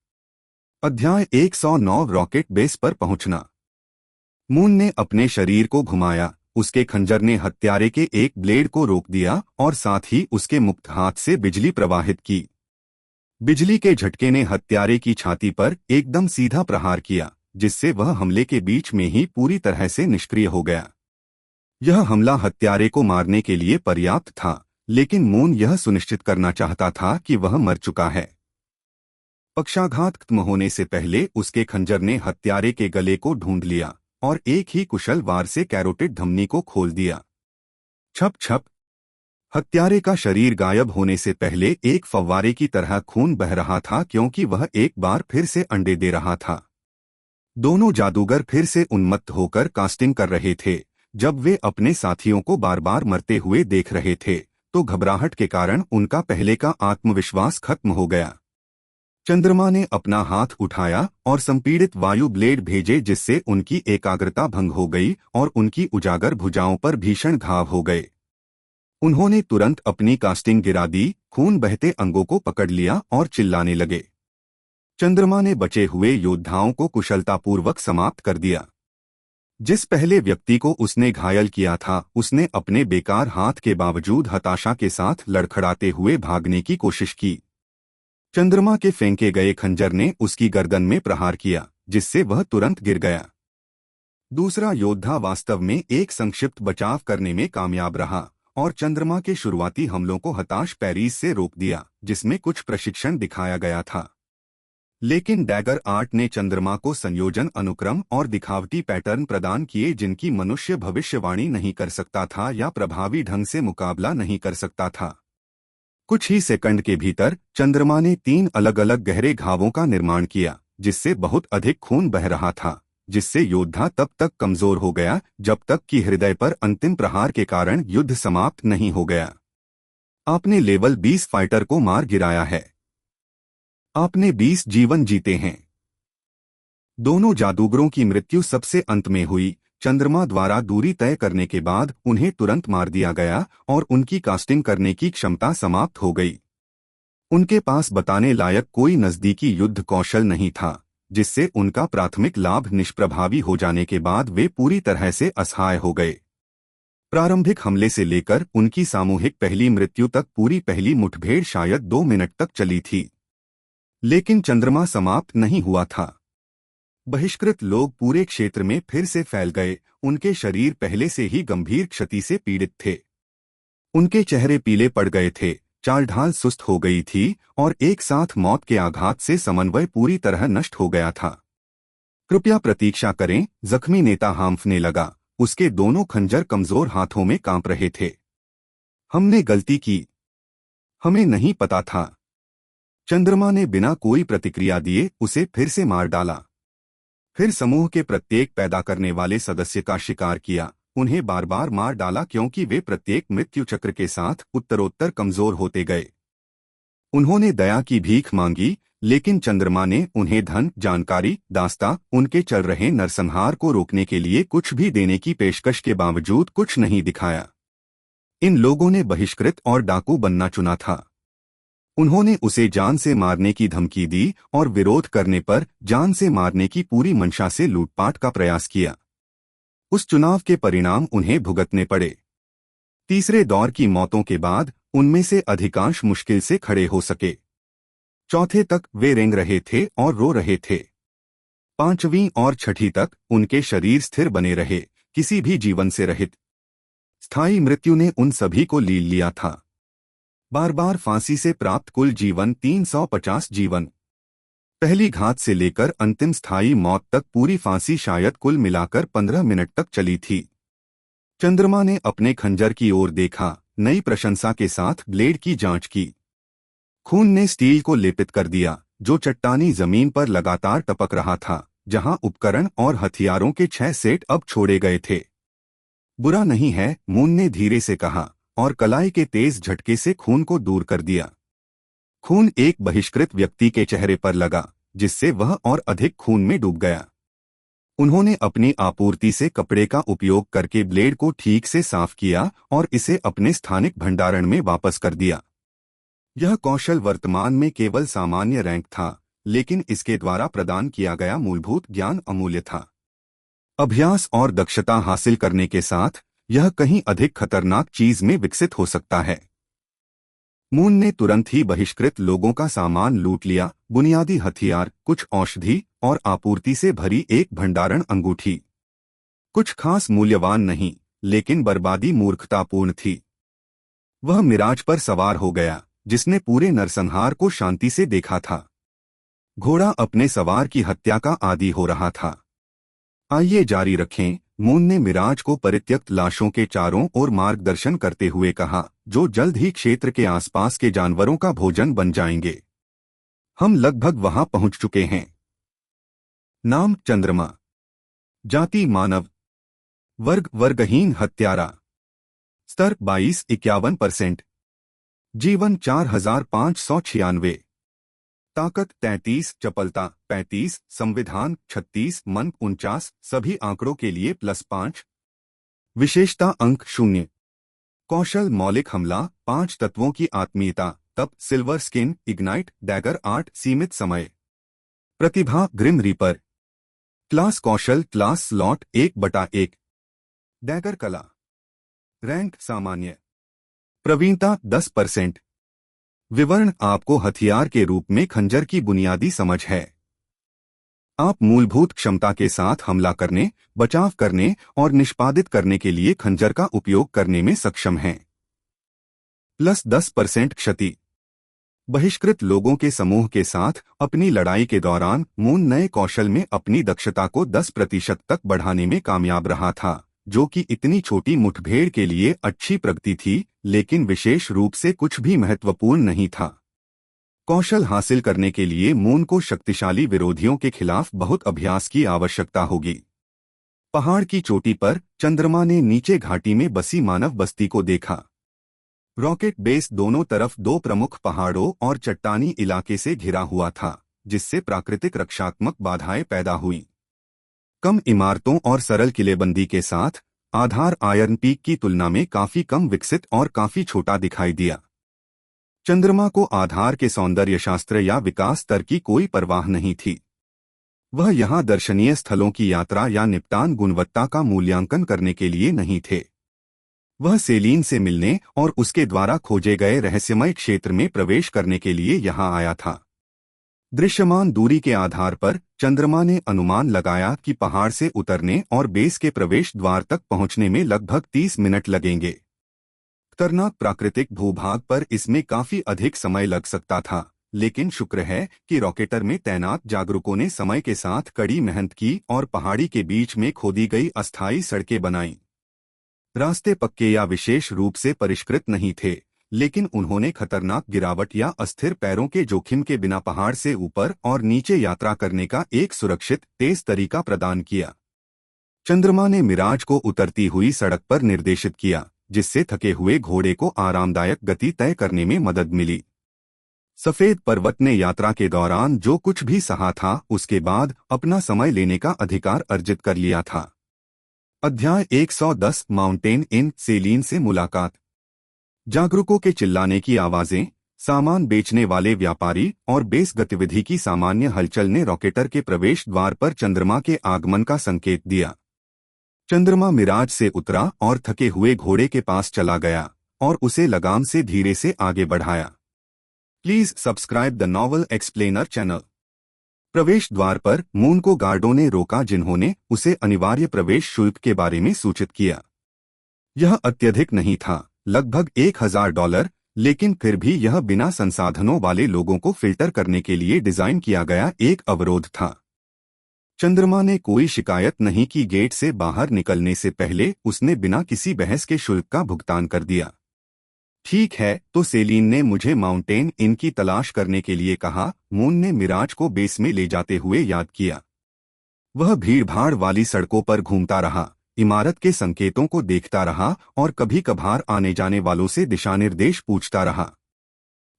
अध्याय 109 रॉकेट बेस पर पहुंचना। मून ने अपने शरीर को घुमाया, उसके खंजर ने हत्यारे के एक ब्लेड को रोक दिया और साथ ही उसके मुक्त हाथ से बिजली प्रवाहित की। बिजली के झटके ने हत्यारे की छाती पर एकदम सीधा प्रहार किया, जिससे वह हमले के बीच में ही पूरी तरह से निष्क्रिय हो गया। यह हमला हत्यारे को मारने के लिए पर्याप्त था, लेकिन मून यह सुनिश्चित करना चाहता था कि वह मर चुका है। पक्षाघात खत्म होने से पहले उसके खंजर ने हत्यारे के गले को ढूंढ लिया और एक ही कुशल वार से कैरोटिड धमनी को खोल दिया। छप छप। हत्यारे का शरीर गायब होने से पहले एक फव्वारे की तरह खून बह रहा था, क्योंकि वह एक बार फिर से अंडे दे रहा था। दोनों जादूगर फिर से उन्मत्त होकर कास्टिंग कर रहे थे। जब वे अपने साथियों को बार बार मरते हुए देख रहे थे, तो घबराहट के कारण उनका पहले का आत्मविश्वास खत्म हो गया। चंद्रमा ने अपना हाथ उठाया और संपीड़ित वायु ब्लेड भेजे, जिससे उनकी एकाग्रता भंग हो गई और उनकी उजागर भुजाओं पर भीषण घाव हो गए। उन्होंने तुरंत अपनी कास्टिंग गिरा दी, खून बहते अंगों को पकड़ लिया और चिल्लाने लगे। चंद्रमा ने बचे हुए योद्धाओं को कुशलतापूर्वक समाप्त कर दिया। जिस पहले व्यक्ति को उसने घायल किया था, उसने अपने बेकार हाथ के बावजूद हताशा के साथ लड़खड़ाते हुए भागने की कोशिश की। चंद्रमा के फेंके गए खंजर ने उसकी गर्दन में प्रहार किया, जिससे वह तुरंत गिर गया। दूसरा योद्धा वास्तव में एक संक्षिप्त बचाव करने में कामयाब रहा और चंद्रमा के शुरुआती हमलों को हताश पैरीज से रोक दिया, जिसमें कुछ प्रशिक्षण दिखाया गया था। लेकिन डैगर आर्ट ने चंद्रमा को संयोजन, अनुक्रम और दिखावटी पैटर्न प्रदान किए जिनकी मनुष्य भविष्यवाणी नहीं कर सकता था या प्रभावी ढंग से मुकाबला नहीं कर सकता था। कुछ ही सेकंड के भीतर चंद्रमा ने 3 अलग अलग गहरे घावों का निर्माण किया, जिससे बहुत अधिक खून बह रहा था, जिससे योद्धा तब तक कमजोर हो गया जब तक कि हृदय पर अंतिम प्रहार के कारण युद्ध समाप्त नहीं हो गया। आपने लेवल 20 फाइटर को मार गिराया है। आपने 20 जीवन जीते हैं। दोनों जादूगरों की मृत्यु सबसे अंत में हुई। चंद्रमा द्वारा दूरी तय करने के बाद उन्हें तुरंत मार दिया गया और उनकी कास्टिंग करने की क्षमता समाप्त हो गई। उनके पास बताने लायक कोई नजदीकी युद्ध कौशल नहीं था, जिससे उनका प्राथमिक लाभ निष्प्रभावी हो जाने के बाद वे पूरी तरह से असहाय हो गए। प्रारंभिक हमले से लेकर उनकी सामूहिक पहली मृत्यु तक पूरी पहली मुठभेड़ शायद 2 मिनट तक चली थी। लेकिन चंद्रमा समाप्त नहीं हुआ था। बहिष्कृत लोग पूरे क्षेत्र में फिर से फैल गए। उनके शरीर पहले से ही गंभीर क्षति से पीड़ित थे। उनके चेहरे पीले पड़ गए थे, चाल ढाल सुस्त हो गई थी और एक साथ मौत के आघात से समन्वय पूरी तरह नष्ट हो गया था। कृपया प्रतीक्षा करें, जख्मी नेता हांफने लगा। उसके दोनों खंजर कमजोर हाथों में कांप रहे थे। हमने गलती की। हमें नहीं पता था। चंद्रमा ने बिना कोई प्रतिक्रिया दिए उसे फिर से मार डाला। फिर समूह के प्रत्येक पैदा करने वाले सदस्य का शिकार किया, उन्हें बार बार मार डाला, क्योंकि वे प्रत्येक मृत्यु चक्र के साथ उत्तरोत्तर कमजोर होते गए। उन्होंने दया की भीख मांगी, लेकिन चंद्रमा ने उन्हें धन, जानकारी, दास्ता, उनके चल रहे नरसंहार को रोकने के लिए कुछ भी देने की पेशकश के बावजूद कुछ नहीं दिखाया। इन लोगों ने बहिष्कृत और डाकू बनना चुना था। उन्होंने उसे जान से मारने की धमकी दी और विरोध करने पर जान से मारने की पूरी मंशा से लूटपाट का प्रयास किया। उस चुनाव के परिणाम उन्हें भुगतने पड़े। तीसरे दौर की मौतों के बाद उनमें से अधिकांश मुश्किल से खड़े हो सके। चौथे तक वे रेंग रहे थे और रो रहे थे। पांचवीं और छठी तक उनके शरीर स्थिर बने रहे, किसी भी जीवन से रहित। स्थायी मृत्यु ने उन सभी को लील लिया था। बार बार फांसी से प्राप्त कुल जीवन 350 जीवन। पहली घात से लेकर अंतिम स्थायी मौत तक पूरी फांसी शायद कुल मिलाकर 15 मिनट तक चली थी। चंद्रमा ने अपने खंजर की ओर देखा, नई प्रशंसा के साथ ब्लेड की जांच की। खून ने स्टील को लेपित कर दिया, जो चट्टानी जमीन पर लगातार टपक रहा था, जहां उपकरण और हथियारों के 6 सेट अब छोड़े गए थे। बुरा नहीं है, मून ने धीरे से कहा, और कलाई के तेज झटके से खून को दूर कर दिया। खून एक बहिष्कृत व्यक्ति के चेहरे पर लगा, जिससे वह और अधिक खून में डूब गया। उन्होंने अपनी आपूर्ति से कपड़े का उपयोग करके ब्लेड को ठीक से साफ किया और इसे अपने स्थानिक भंडारण में वापस कर दिया। यह कौशल वर्तमान में केवल सामान्य रैंक था, लेकिन इसके द्वारा प्रदान किया गया मूलभूत ज्ञान अमूल्य था। अभ्यास और दक्षता हासिल करने के साथ यह कहीं अधिक खतरनाक चीज में विकसित हो सकता है। मून ने तुरंत ही बहिष्कृत लोगों का सामान लूट लिया, बुनियादी हथियार, कुछ औषधि और आपूर्ति से भरी एक भंडारण अंगूठी। कुछ खास मूल्यवान नहीं, लेकिन बर्बादी मूर्खतापूर्ण थी। वह मिराज पर सवार हो गया, जिसने पूरे नरसंहार को शांति से देखा था। घोड़ा अपने सवार की हत्या का आदी हो रहा था। आइए जारी रखें, मून ने मिराज को परित्यक्त लाशों के चारों ओर मार्गदर्शन करते हुए कहा, जो जल्द ही क्षेत्र के आसपास के जानवरों का भोजन बन जाएंगे। हम लगभग वहां पहुंच चुके हैं। नाम चंद्रमा। जाति मानव। वर्ग वर्गहीन हत्यारा। स्तर 22-51%। जीवन 4596। ताकत 33, चपलता 35, संविधान 36, मन 49, सभी आंकड़ों के लिए +5। विशेषता अंक 0। कौशल मौलिक हमला 5 तत्वों की आत्मीयता, तप, सिल्वर स्किन, इग्नाइट, डैगर 8, सीमित समय। प्रतिभा ग्रिम रीपर। क्लास कौशल क्लास स्लॉट 1/1। डैगर कला। रैंक सामान्य। प्रवीणता 10%। विवरण आपको हथियार के रूप में खंजर की बुनियादी समझ है। आप मूलभूत क्षमता के साथ हमला करने, बचाव करने और निष्पादित करने के लिए खंजर का उपयोग करने में सक्षम हैं। +10% क्षति। बहिष्कृत लोगों के समूह के साथ अपनी लड़ाई के दौरान मून नए कौशल में अपनी दक्षता को 10% तक बढ़ाने में कामयाब रहा था, जो कि इतनी छोटी मुठभेड़ के लिए अच्छी प्रगति थी, लेकिन विशेष रूप से कुछ भी महत्वपूर्ण नहीं था। कौशल हासिल करने के लिए मून को शक्तिशाली विरोधियों के खिलाफ बहुत अभ्यास की आवश्यकता होगी। पहाड़ की चोटी पर चंद्रमा ने नीचे घाटी में बसी मानव बस्ती को देखा। रॉकेट बेस दोनों तरफ 2 प्रमुख पहाड़ों और चट्टानी इलाके से घिरा हुआ था, जिससे प्राकृतिक रक्षात्मक बाधाएं पैदा हुईं। कम इमारतों और सरल किलेबंदी के साथ आधार आयरन पीक की तुलना में काफी कम विकसित और काफी छोटा दिखाई दिया। चंद्रमा को आधार के सौंदर्यशास्त्र या विकास स्तर की कोई परवाह नहीं थी। वह यहां दर्शनीय स्थलों की यात्रा या निपटान गुणवत्ता का मूल्यांकन करने के लिए नहीं थे। वह सेलीन से मिलने और उसके द्वारा खोजे गए रहस्यमय क्षेत्र में प्रवेश करने के लिए यहां आया था। दृश्यमान दूरी के आधार पर चंद्रमा ने अनुमान लगाया कि पहाड़ से उतरने और बेस के प्रवेश द्वार तक पहुंचने में लगभग 30 मिनट लगेंगे। खतरनाक प्राकृतिक भूभाग पर इसमें काफी अधिक समय लग सकता था, लेकिन शुक्र है कि रॉकेटर में तैनात जागरूकों ने समय के साथ कड़ी मेहनत की और पहाड़ी के बीच में खोदी गई अस्थायी सड़कें बनाईं। रास्ते पक्के या विशेष रूप से परिष्कृत नहीं थे, लेकिन उन्होंने खतरनाक गिरावट या अस्थिर पैरों के जोखिम के बिना पहाड़ से ऊपर और नीचे यात्रा करने का एक सुरक्षित, तेज तरीका प्रदान किया। चंद्रमा ने मिराज को उतरती हुई सड़क पर निर्देशित किया, जिससे थके हुए घोड़े को आरामदायक गति तय करने में मदद मिली। सफेद पर्वत ने यात्रा के दौरान जो कुछ भी सहा था, उसके बाद अपना समय लेने का अधिकार अर्जित कर लिया था। अध्याय 110 माउंटेन इन सेलीन से मुलाकात। जागरूकों के चिल्लाने की आवाजें, सामान बेचने वाले व्यापारी और बेस गतिविधि की सामान्य हलचल ने रॉकेटर के प्रवेश द्वार पर चंद्रमा के आगमन का संकेत दिया। चंद्रमा मिराज से उतरा और थके हुए घोड़े के पास चला गया और उसे लगाम से धीरे से आगे बढ़ाया। Please subscribe the novel explainer channel. प्रवेश द्वार पर मून को गार्डों ने रोका, जिन्होंने उसे अनिवार्य प्रवेश शुल्क के बारे में सूचित किया। यह अत्यधिक नहीं था, लगभग $1000, लेकिन फिर भी यह बिना संसाधनों वाले लोगों को फिल्टर करने के लिए डिजाइन किया गया एक अवरोध था। चंद्रमा ने कोई शिकायत नहीं की। गेट से बाहर निकलने से पहले उसने बिना किसी बहस के शुल्क का भुगतान कर दिया। ठीक है, तो सेलीन ने मुझे माउंटेन इन की तलाश करने के लिए कहा। मून ने मिराज को बेस में ले जाते हुए याद किया। वह भीड़भाड़ वाली सड़कों पर घूमता रहा, इमारत के संकेतों को देखता रहा और कभी कभार आने जाने वालों से दिशा निर्देश पूछता रहा।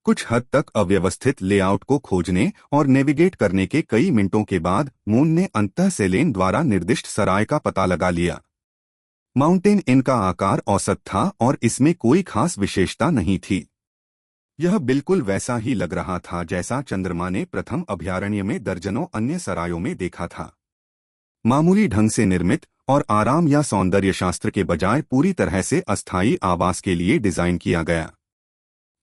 कुछ हद तक अव्यवस्थित लेआउट को खोजने और नेविगेट करने के कई मिनटों के बाद मून ने अंततः सेलेन द्वारा निर्दिष्ट सराय का पता लगा लिया। माउंटेन इन का आकार औसत था और इसमें कोई खास विशेषता नहीं थी। यह बिल्कुल वैसा ही लग रहा था जैसा चंद्रमा ने प्रथम अभयारण्य में दर्जनों अन्य सरायों में देखा था। मामूली ढंग से निर्मित और आराम या सौंदर्य शास्त्र के बजाय पूरी तरह से अस्थायी आवास के लिए डिजाइन किया गया।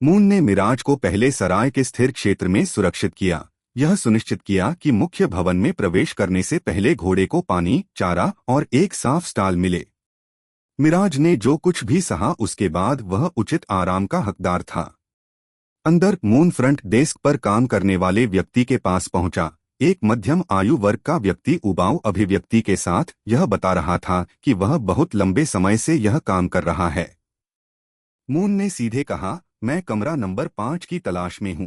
मून ने मिराज को पहले सराय के स्थिर क्षेत्र में सुरक्षित किया। यह सुनिश्चित किया कि मुख्य भवन में प्रवेश करने से पहले घोड़े को पानी, चारा और एक साफ स्टाल मिले। मिराज ने जो कुछ भी सहा उसके बाद वह उचित आराम का हकदार था। अंदर मून फ्रंट डेस्क पर काम करने वाले व्यक्ति के पास पहुंचा। एक मध्यम आयु वर्ग का व्यक्ति उबाऊ अभिव्यक्ति के साथ यह बता रहा था कि वह बहुत लंबे समय से यह काम कर रहा है। मून ने सीधे कहा, मैं कमरा नंबर 5 की तलाश में हूं।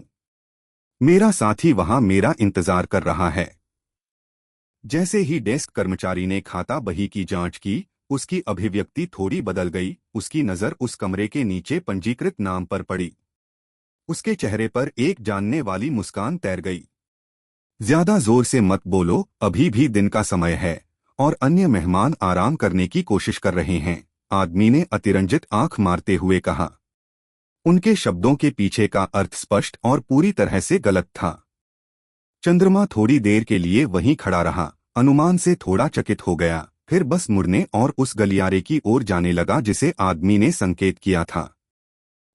मेरा साथी वहां मेरा इंतजार कर रहा है। जैसे ही डेस्क कर्मचारी ने खाता बही की जांच की, उसकी अभिव्यक्ति थोड़ी बदल गई। उसकी नजर उस कमरे के नीचे पंजीकृत नाम पर पड़ी। उसके चेहरे पर एक जानने वाली मुस्कान तैर गई। ज्यादा जोर से मत बोलो, अभी भी दिन का समय है और अन्य मेहमान आराम करने की कोशिश कर रहे हैं, आदमी ने अतिरंजित आंख मारते हुए कहा। उनके शब्दों के पीछे का अर्थ स्पष्ट और पूरी तरह से गलत था। चंद्रमा थोड़ी देर के लिए वहीं खड़ा रहा, अनुमान से थोड़ा चकित हो गया, फिर बस मुड़ने और उस गलियारे की ओर जाने लगा जिसे आदमी ने संकेत किया था।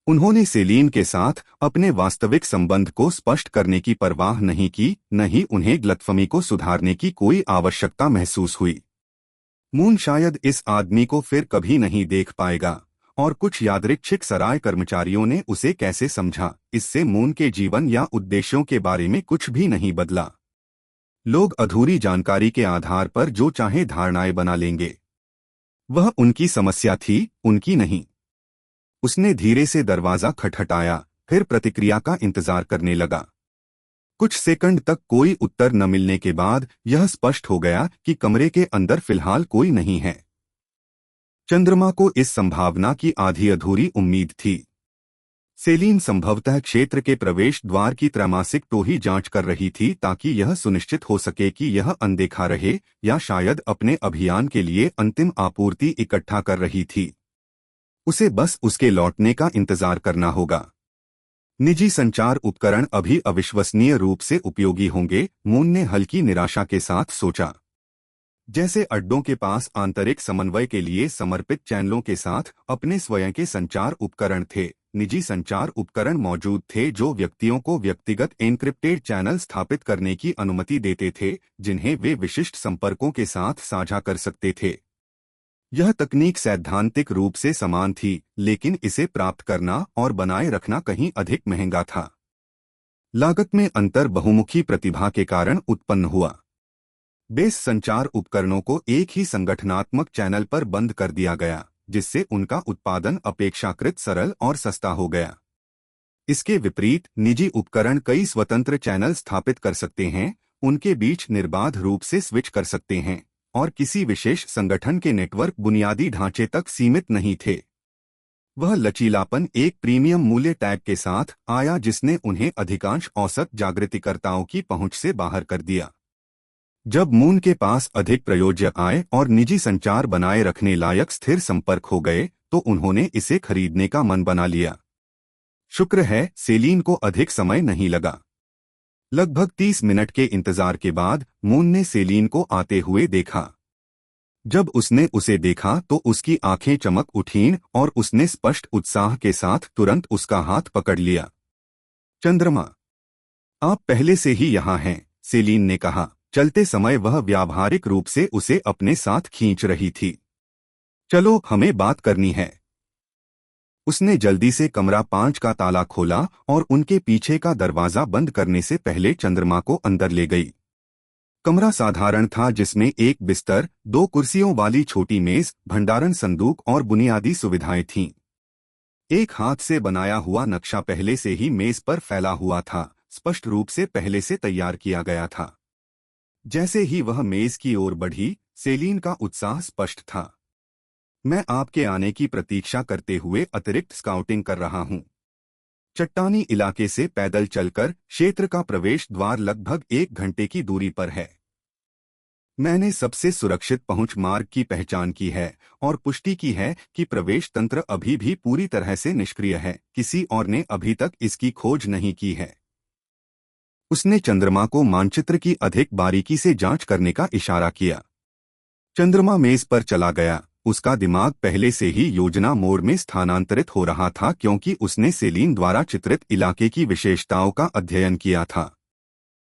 उन्होंने सेलीन के साथ अपने वास्तविक संबंध को स्पष्ट करने की परवाह नहीं की, न ही उन्हें गलतफहमी को सुधारने की कोई आवश्यकता महसूस हुई। मून शायद इस आदमी को फिर कभी नहीं देख पाएगा, और कुछ यादृच्छिक सराय कर्मचारियों ने उसे कैसे समझा, इससे मून के जीवन या उद्देश्यों के बारे में कुछ भी नहीं बदला। लोग अधूरी जानकारी के आधार पर जो चाहे धारणाएं बना लेंगे। वह उनकी समस्या थी, उनकी नहीं। उसने धीरे से दरवाजा खटखटाया, फिर प्रतिक्रिया का इंतजार करने लगा। कुछ सेकंड तक कोई उत्तर न मिलने के बाद यह स्पष्ट हो गया कि कमरे के अंदर फिलहाल कोई नहीं है। चंद्रमा को इस संभावना की आधी अधूरी उम्मीद थी। सेलीन संभवतः क्षेत्र के प्रवेश द्वार की त्रैमासिक टोही जांच कर रही थी ताकि यह सुनिश्चित हो सके कि यह अनदेखा रहे, या शायद अपने अभियान के लिए अंतिम आपूर्ति इकट्ठा कर रही थी। उसे बस उसके लौटने का इंतजार करना होगा। निजी संचार उपकरण अभी अविश्वसनीय रूप से उपयोगी होंगे, मून ने हल्की निराशा के साथ सोचा। जैसे अड्डों के पास आंतरिक समन्वय के लिए समर्पित चैनलों के साथ अपने स्वयं के संचार उपकरण थे, निजी संचार उपकरण मौजूद थे जो व्यक्तियों को व्यक्तिगत एन्क्रिप्टेड चैनल स्थापित करने की अनुमति देते थे, जिन्हें वे विशिष्ट संपर्कों के साथ साझा कर सकते थे। यह तकनीक सैद्धांतिक रूप से समान थी, लेकिन इसे प्राप्त करना और बनाए रखना कहीं अधिक महंगा था। लागत में अंतर बहुमुखी प्रतिभा के कारण उत्पन्न हुआ। बेस संचार उपकरणों को एक ही संगठनात्मक चैनल पर बंद कर दिया गया, जिससे उनका उत्पादन अपेक्षाकृत सरल और सस्ता हो गया। इसके विपरीत निजी उपकरण कई स्वतंत्र चैनल स्थापित कर सकते हैं, उनके बीच निर्बाध रूप से स्विच कर सकते हैं, और किसी विशेष संगठन के नेटवर्क बुनियादी ढांचे तक सीमित नहीं थे। वह लचीलापन एक प्रीमियम मूल्य टैग के साथ आया जिसने उन्हें अधिकांश औसत जागृतिकर्ताओं की पहुंच से बाहर कर दिया। जब मून के पास अधिक प्रयोज्य आए और निजी संचार बनाए रखने लायक स्थिर संपर्क हो गए, तो उन्होंने इसे खरीदने का मन बना लिया। शुक्र है सेलीन को अधिक समय नहीं लगा। लगभग 30 मिनट के इंतजार के बाद मून ने सेलीन को आते हुए देखा। जब उसने उसे देखा तो उसकी आंखें चमक उठीं और उसने स्पष्ट उत्साह के साथ तुरंत उसका हाथ पकड़ लिया। चंद्रमा, आप पहले से ही यहाँ हैं, सेलीन ने कहा। चलते समय वह व्यावहारिक रूप से उसे अपने साथ खींच रही थी। चलो, हमें बात करनी है। उसने जल्दी से कमरा 5 का ताला खोला और उनके पीछे का दरवाजा बंद करने से पहले चंद्रमा को अंदर ले गई। कमरा साधारण था, जिसमें एक बिस्तर, दो कुर्सियों वाली छोटी मेज, भंडारण संदूक और बुनियादी सुविधाएं थीं। एक हाथ से बनाया हुआ नक्शा पहले से ही मेज पर फैला हुआ था, स्पष्ट रूप से पहले से तैयार किया गया था। जैसे ही वह मेज की ओर बढ़ी, सेलीन का उत्साह स्पष्ट था। मैं आपके आने की प्रतीक्षा करते हुए अतिरिक्त स्काउटिंग कर रहा हूं। चट्टानी इलाके से पैदल चलकर क्षेत्र का प्रवेश द्वार लगभग 1 घंटे की दूरी पर है। मैंने सबसे सुरक्षित पहुंच मार्ग की पहचान की है और पुष्टि की है कि प्रवेश तंत्र अभी भी पूरी तरह से निष्क्रिय है। किसी और ने अभी तक इसकी खोज नहीं की है। उसने चंद्रमा को मानचित्र की अधिक बारीकी से जांच करने का इशारा किया। चंद्रमा मेज पर चला गया। उसका दिमाग पहले से ही योजना मोड में स्थानांतरित हो रहा था, क्योंकि उसने सेलीन द्वारा चित्रित इलाके की विशेषताओं का अध्ययन किया था।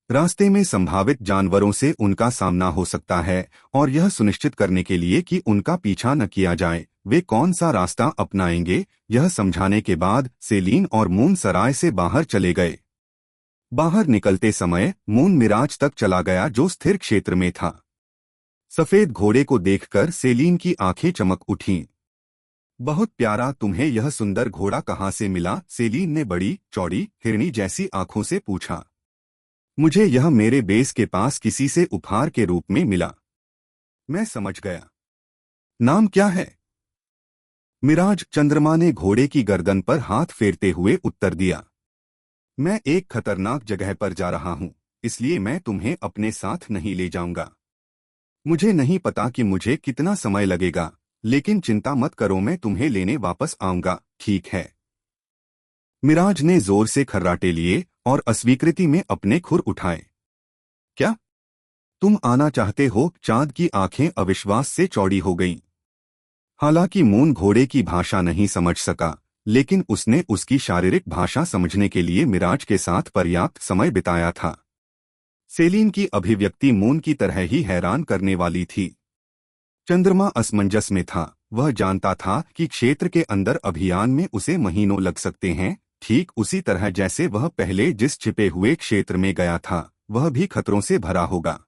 रास्ते में संभावित जानवरों से उनका सामना हो सकता है, और यह सुनिश्चित करने के लिए कि उनका पीछा न किया जाए, वे कौन सा रास्ता अपनाएंगे, यह समझाने के बाद सेलीन और मून सराय से बाहर चले गए। बाहर निकलते समय मून मिराज तक चला गया, जो स्थिर क्षेत्र में था। सफेद घोड़े को देखकर सेलीन की आंखें चमक उठीं। बहुत प्यारा, तुम्हें यह सुंदर घोड़ा कहाँ से मिला? सेलीन ने बड़ी चौड़ी हिरनी जैसी आंखों से पूछा। मुझे यह मेरे बेस के पास किसी से उपहार के रूप में मिला। मैं समझ गया। नाम क्या है? मिराज, चंद्रमा ने घोड़े की गर्दन पर हाथ फेरते हुए उत्तर दिया। मैं एक खतरनाक जगह पर जा रहा हूं, इसलिए मैं तुम्हें अपने साथ नहीं ले जाऊंगा। मुझे नहीं पता कि मुझे कितना समय लगेगा, लेकिन चिंता मत करो, मैं तुम्हें लेने वापस आऊंगा, ठीक है? मिराज ने जोर से खर्राटे लिए और अस्वीकृति में अपने खुर उठाए। क्या तुम आना चाहते हो? चांद की आंखें अविश्वास से चौड़ी हो गईं। हालांकि मून घोड़े की भाषा नहीं समझ सका, लेकिन उसने उसकी शारीरिक भाषा समझने के लिए मिराज के साथ पर्याप्त समय बिताया था। सेलीन की अभिव्यक्ति मून की तरह ही हैरान करने वाली थी। चंद्रमा असमंजस में था। वह जानता था कि क्षेत्र के अंदर अभियान में उसे महीनों लग सकते हैं, ठीक उसी तरह जैसे वह पहले जिस छिपे हुए क्षेत्र में गया था, वह भी खतरों से भरा होगा।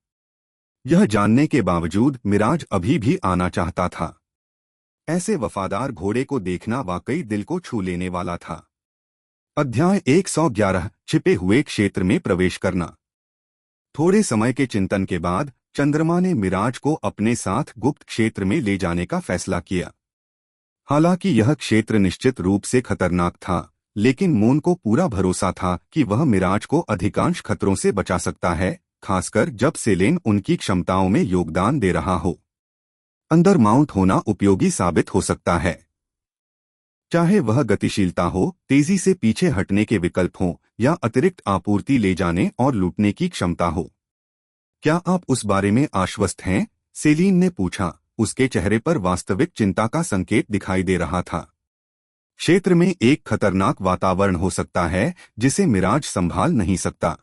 यह जानने के बावजूद मिराज अभी भी आना चाहता था। ऐसे वफादार घोड़े को देखना वाकई दिल को छू लेने वाला था। अध्याय 111, छिपे हुए क्षेत्र में प्रवेश करना। थोड़े समय के चिंतन के बाद चंद्रमा ने मिराज को अपने साथ गुप्त क्षेत्र में ले जाने का फैसला किया। हालांकि यह क्षेत्र निश्चित रूप से खतरनाक था, लेकिन मून को पूरा भरोसा था कि वह मिराज को अधिकांश खतरों से बचा सकता है, खासकर जब सेलेन उनकी क्षमताओं में योगदान दे रहा हो। अंदर माउंट होना उपयोगी साबित हो सकता है, चाहे वह गतिशीलता हो, तेजी से पीछे हटने के विकल्प हों, या अतिरिक्त आपूर्ति ले जाने और लूटने की क्षमता हो। क्या आप उस बारे में आश्वस्त हैं? सेलीन ने पूछा। उसके चेहरे पर वास्तविक चिंता का संकेत दिखाई दे रहा था। क्षेत्र में एक खतरनाक वातावरण हो सकता है जिसे मिराज संभाल नहीं सकता।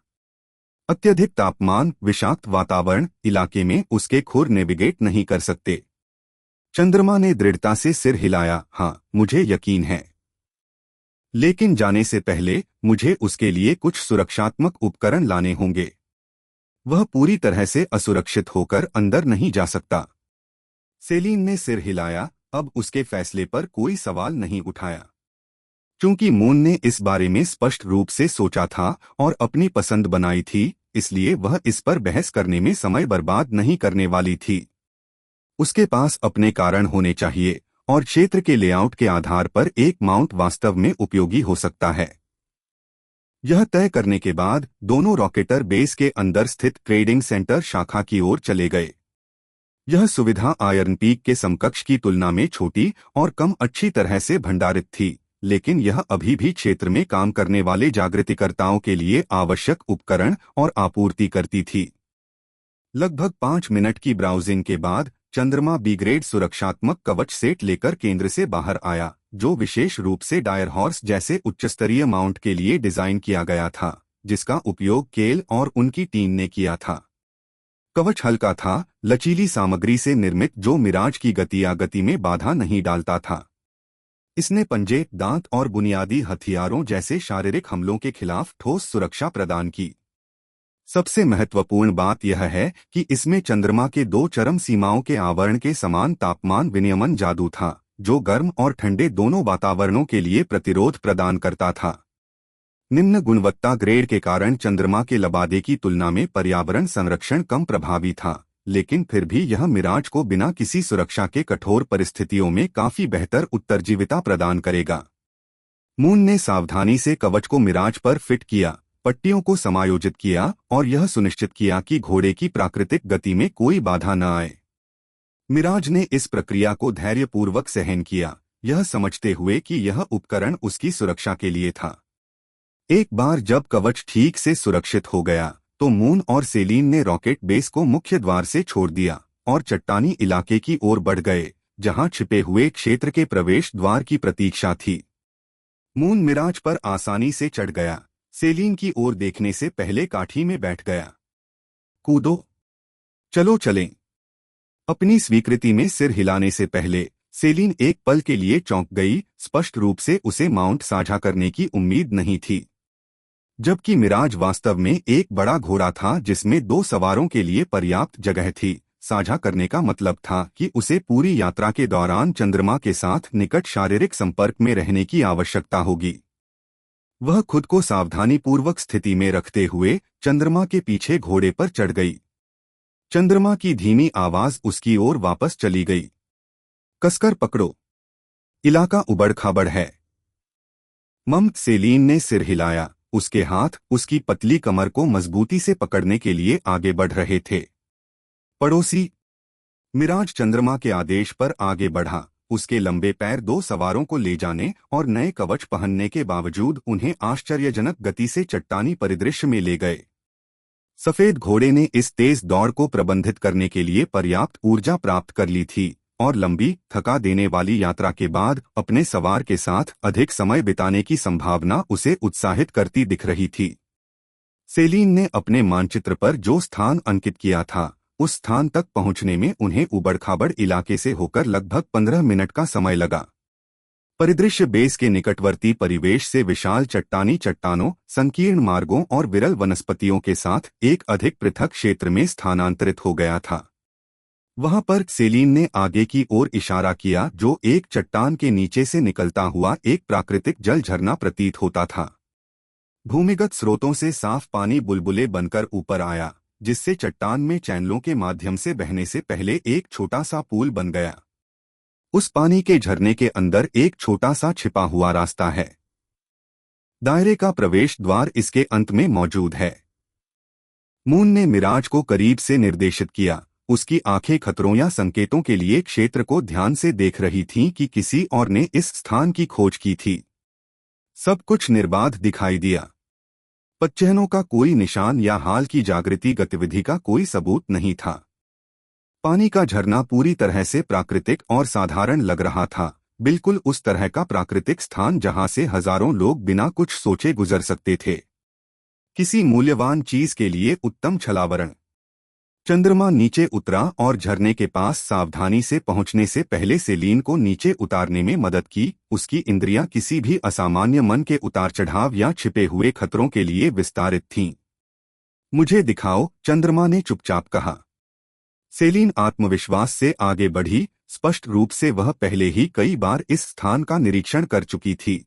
अत्यधिक तापमान, विषाक्त वातावरण, इलाके में उसके खुर नेविगेट नहीं कर सकते। चंद्रमा ने दृढ़ता से सिर हिलाया। हाँ, मुझे यकीन है, लेकिन जाने से पहले मुझे उसके लिए कुछ सुरक्षात्मक उपकरण लाने होंगे। वह पूरी तरह से असुरक्षित होकर अंदर नहीं जा सकता। सेलीन ने सिर हिलाया। अब उसके फैसले पर कोई सवाल नहीं उठाया। चूंकि मून ने इस बारे में स्पष्ट रूप से सोचा था और अपनी पसंद बनाई थी, इसलिए वह इस पर बहस करने में समय बर्बाद नहीं करने वाली थी। उसके पास अपने कारण होने चाहिए, और क्षेत्र के लेआउट के आधार पर एक माउंट वास्तव में उपयोगी हो सकता है। यह तय करने के बाद दोनों रॉकेटर बेस के अंदर स्थित ट्रेडिंग सेंटर शाखा की ओर चले गए। यह सुविधा आयरन पीक के समकक्ष की तुलना में छोटी और कम अच्छी तरह से भंडारित थी, लेकिन यह अभी भी क्षेत्र में काम करने वाले जागृतिकर्ताओं के लिए आवश्यक उपकरण और आपूर्ति करती थी। लगभग 5 मिनट की ब्राउजिंग के बाद चंद्रमा बी ग्रेड सुरक्षात्मक कवच सेट लेकर केंद्र से बाहर आया, जो विशेष रूप से डायर हॉर्स जैसे उच्चस्तरीय माउंट के लिए डिजाइन किया गया था, जिसका उपयोग केल और उनकी टीम ने किया था। कवच हल्का था, लचीली सामग्री से निर्मित, जो मिराज की गति में बाधा नहीं डालता था। इसने पंजे, दांत और बुनियादी हथियारों जैसे शारीरिक हमलों के खिलाफ ठोस सुरक्षा प्रदान की। सबसे महत्वपूर्ण बात यह है कि इसमें चंद्रमा के दो चरम सीमाओं के आवरण के समान तापमान विनियमन जादू था, जो गर्म और ठंडे दोनों वातावरणों के लिए प्रतिरोध प्रदान करता था। निम्न गुणवत्ता ग्रेड के कारण चंद्रमा के लबादे की तुलना में पर्यावरण संरक्षण कम प्रभावी था, लेकिन फिर भी यह मिराज को बिना किसी सुरक्षा के कठोर परिस्थितियों में काफी बेहतर उत्तरजीविता प्रदान करेगा। मून ने सावधानी से कवच को मिराज पर फिट किया, पट्टियों को समायोजित किया और यह सुनिश्चित किया कि घोड़े की प्राकृतिक गति में कोई बाधा न आए। मिराज ने इस प्रक्रिया को धैर्यपूर्वक सहन किया, यह समझते हुए कि यह उपकरण उसकी सुरक्षा के लिए था। एक बार जब कवच ठीक से सुरक्षित हो गया, तो मून और सेलीन ने रॉकेट बेस को मुख्य द्वार से छोड़ दिया और चट्टानी इलाके की ओर बढ़ गए, जहां छिपे हुए क्षेत्र के प्रवेश द्वार की प्रतीक्षा थी। मून मिराज पर आसानी से चढ़ गया, सेलीन की ओर देखने से पहले काठी में बैठ गया। कूदो, चलो चलें। अपनी स्वीकृति में सिर हिलाने से पहले सेलीन एक पल के लिए चौंक गई, स्पष्ट रूप से उसे माउंट साझा करने की उम्मीद नहीं थी। जबकि मिराज वास्तव में एक बड़ा घोड़ा था जिसमें दो सवारों के लिए पर्याप्त जगह थी, साझा करने का मतलब था कि उसे पूरी यात्रा के दौरान चंद्रमा के साथ निकट शारीरिक संपर्क में रहने की आवश्यकता होगी। वह खुद को सावधानीपूर्वक स्थिति में रखते हुए चंद्रमा के पीछे घोड़े पर चढ़ गई। चंद्रमा की धीमी आवाज उसकी ओर वापस चली गई। कसकर पकड़ो, इलाका उबड़-खाबड़ है। सेलीन ने सिर हिलाया, उसके हाथ उसकी पतली कमर को मजबूती से पकड़ने के लिए आगे बढ़ रहे थे। पड़ोसी। मिराज चंद्रमा के आदेश पर आगे बढ़ा, उसके लंबे पैर दो सवारों को ले जाने और नए कवच पहनने के बावजूद उन्हें आश्चर्यजनक गति से चट्टानी परिदृश्य में ले गए। सफेद घोड़े ने इस तेज दौड़ को प्रबंधित करने के लिए पर्याप्त ऊर्जा प्राप्त कर ली थी और लंबी, थका देने वाली यात्रा के बाद अपने सवार के साथ अधिक समय बिताने की संभावना उसे उत्साहित करती दिख रही थी। सेलीन ने अपने मानचित्र पर जो स्थान अंकित किया था, उस स्थान तक पहुंचने में उन्हें उबड़-खाबड़ इलाके से होकर लगभग 15 मिनट का समय लगा। परिदृश्य बेस के निकटवर्ती परिवेश से विशाल चट्टानी चट्टानों, संकीर्ण मार्गों और विरल वनस्पतियों के साथ एक अधिक पृथक क्षेत्र में स्थानांतरित हो गया था। वहां पर सेलीन ने आगे की ओर इशारा किया, जो एक चट्टान के नीचे से निकलता हुआ एक प्राकृतिक जल झरना प्रतीत होता था। भूमिगत स्रोतों से साफ पानी बुलबुले बनकर ऊपर आया, जिससे चट्टान में चैनलों के माध्यम से बहने से पहले एक छोटा सा पुल बन गया। उस पानी के झरने के अंदर एक छोटा सा छिपा हुआ रास्ता है। दायरे का प्रवेश द्वार इसके अंत में मौजूद है। मून ने मिराज को करीब से निर्देशित किया, उसकी आंखें खतरों या संकेतों के लिए क्षेत्र को ध्यान से देख रही थीं कि किसी और ने इस स्थान की खोज की थी। सब कुछ निर्बाध दिखाई दिया। पदचिह्नों का कोई निशान या हाल की जागृति गतिविधि का कोई सबूत नहीं था। पानी का झरना पूरी तरह से प्राकृतिक और साधारण लग रहा था, बिल्कुल उस तरह का प्राकृतिक स्थान जहां से हजारों लोग बिना कुछ सोचे गुजर सकते थे। किसी मूल्यवान चीज के लिए उत्तम छलावरण। चंद्रमा नीचे उतरा और झरने के पास सावधानी से पहुंचने से पहले सेलीन को नीचे उतारने में मदद की। उसकी इंद्रियां किसी भी असामान्य मन के उतार चढ़ाव या छिपे हुए खतरों के लिए विस्तारित थीं। मुझे दिखाओ, चंद्रमा ने चुपचाप कहा। सेलीन आत्मविश्वास से आगे बढ़ी, स्पष्ट रूप से वह पहले ही कई बार इस स्थान का निरीक्षण कर चुकी थी।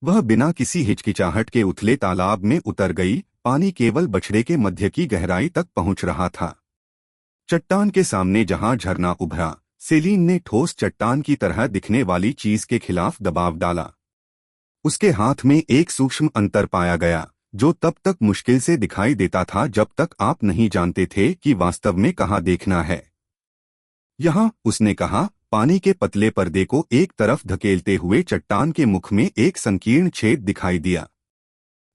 वह बिना किसी हिचकिचाहट के उथले तालाब में उतर गई। पानी केवल बछड़े के मध्य की गहराई तक पहुंच रहा था। चट्टान के सामने जहां झरना उभरा, सेलीन ने ठोस चट्टान की तरह दिखने वाली चीज के खिलाफ दबाव डाला। उसके हाथ में एक सूक्ष्म अंतर पाया गया, जो तब तक मुश्किल से दिखाई देता था जब तक आप नहीं जानते थे कि वास्तव में कहाँ देखना है। यहाँ, उसने कहा, पानी के पतले पर्दे को एक तरफ धकेलते हुए चट्टान के मुख में एक संकीर्ण छेद दिखाई दिया।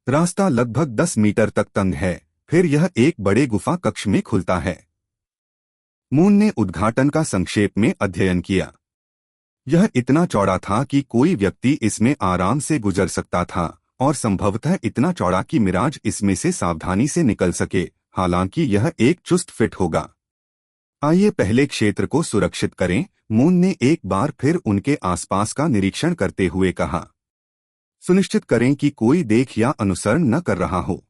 रास्ता लगभग 10 मीटर तक तंग है, फिर यह एक बड़े गुफा कक्ष में खुलता है। मून ने उद्घाटन का संक्षेप में अध्ययन किया। यह इतना चौड़ा था कि कोई व्यक्ति इसमें आराम से गुजर सकता था और संभवतः इतना चौड़ा कि मिराज इसमें से सावधानी से निकल सके, हालांकि यह एक चुस्त फिट होगा। आइए पहले क्षेत्र को सुरक्षित करें, मून ने एक बार फिर उनके आसपास का निरीक्षण करते हुए कहा। सुनिश्चित करें कि कोई देख या अनुसरण न कर रहा हो।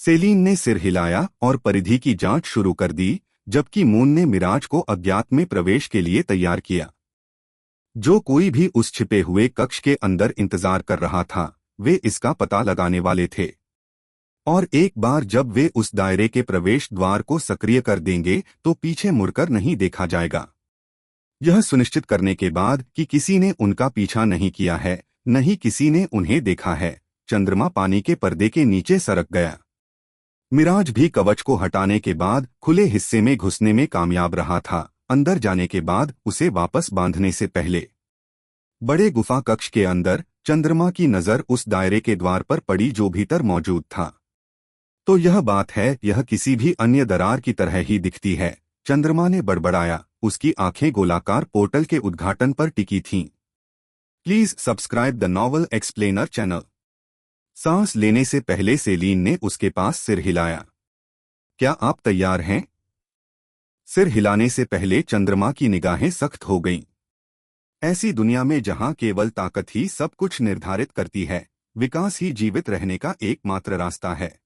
सेलीन ने सिर हिलाया और परिधि की जांच शुरू कर दी, जबकि मून ने मिराज को अज्ञात में प्रवेश के लिए तैयार किया। जो कोई भी उस छिपे हुए कक्ष के अंदर इंतजार कर रहा था, वे इसका पता लगाने वाले थे। और एक बार जब वे उस दायरे के प्रवेश द्वार को सक्रिय कर देंगे तो पीछे मुड़कर नहीं देखा जाएगा। यह सुनिश्चित करने के बाद कि किसी ने उनका पीछा नहीं किया है, न ही किसी ने उन्हें देखा है, चंद्रमा पानी के पर्दे के नीचे सरक गया। मिराज भी कवच को हटाने के बाद खुले हिस्से में घुसने में कामयाब रहा था। अंदर जाने के बाद उसे वापस बांधने से पहले बड़े गुफा कक्ष के अंदर चंद्रमा की नजर उस दायरे के द्वार पर पड़ी जो भीतर मौजूद था। तो यह बात है, यह किसी भी अन्य दरार की तरह ही दिखती है, चंद्रमा ने बड़बड़ाया। उसकी आंखें गोलाकार पोर्टल के उद्घाटन पर टिकी थीं। Please subscribe the novel explainer channel. सांस लेने से पहले सेलीन ने उसके पास सिर हिलाया। क्या आप तैयार हैं? सिर हिलाने से पहले चंद्रमा की निगाहें सख्त हो गईं। ऐसी दुनिया में जहां केवल ताकत ही सब कुछ निर्धारित करती है, विकास ही जीवित रहने का एकमात्र रास्ता है।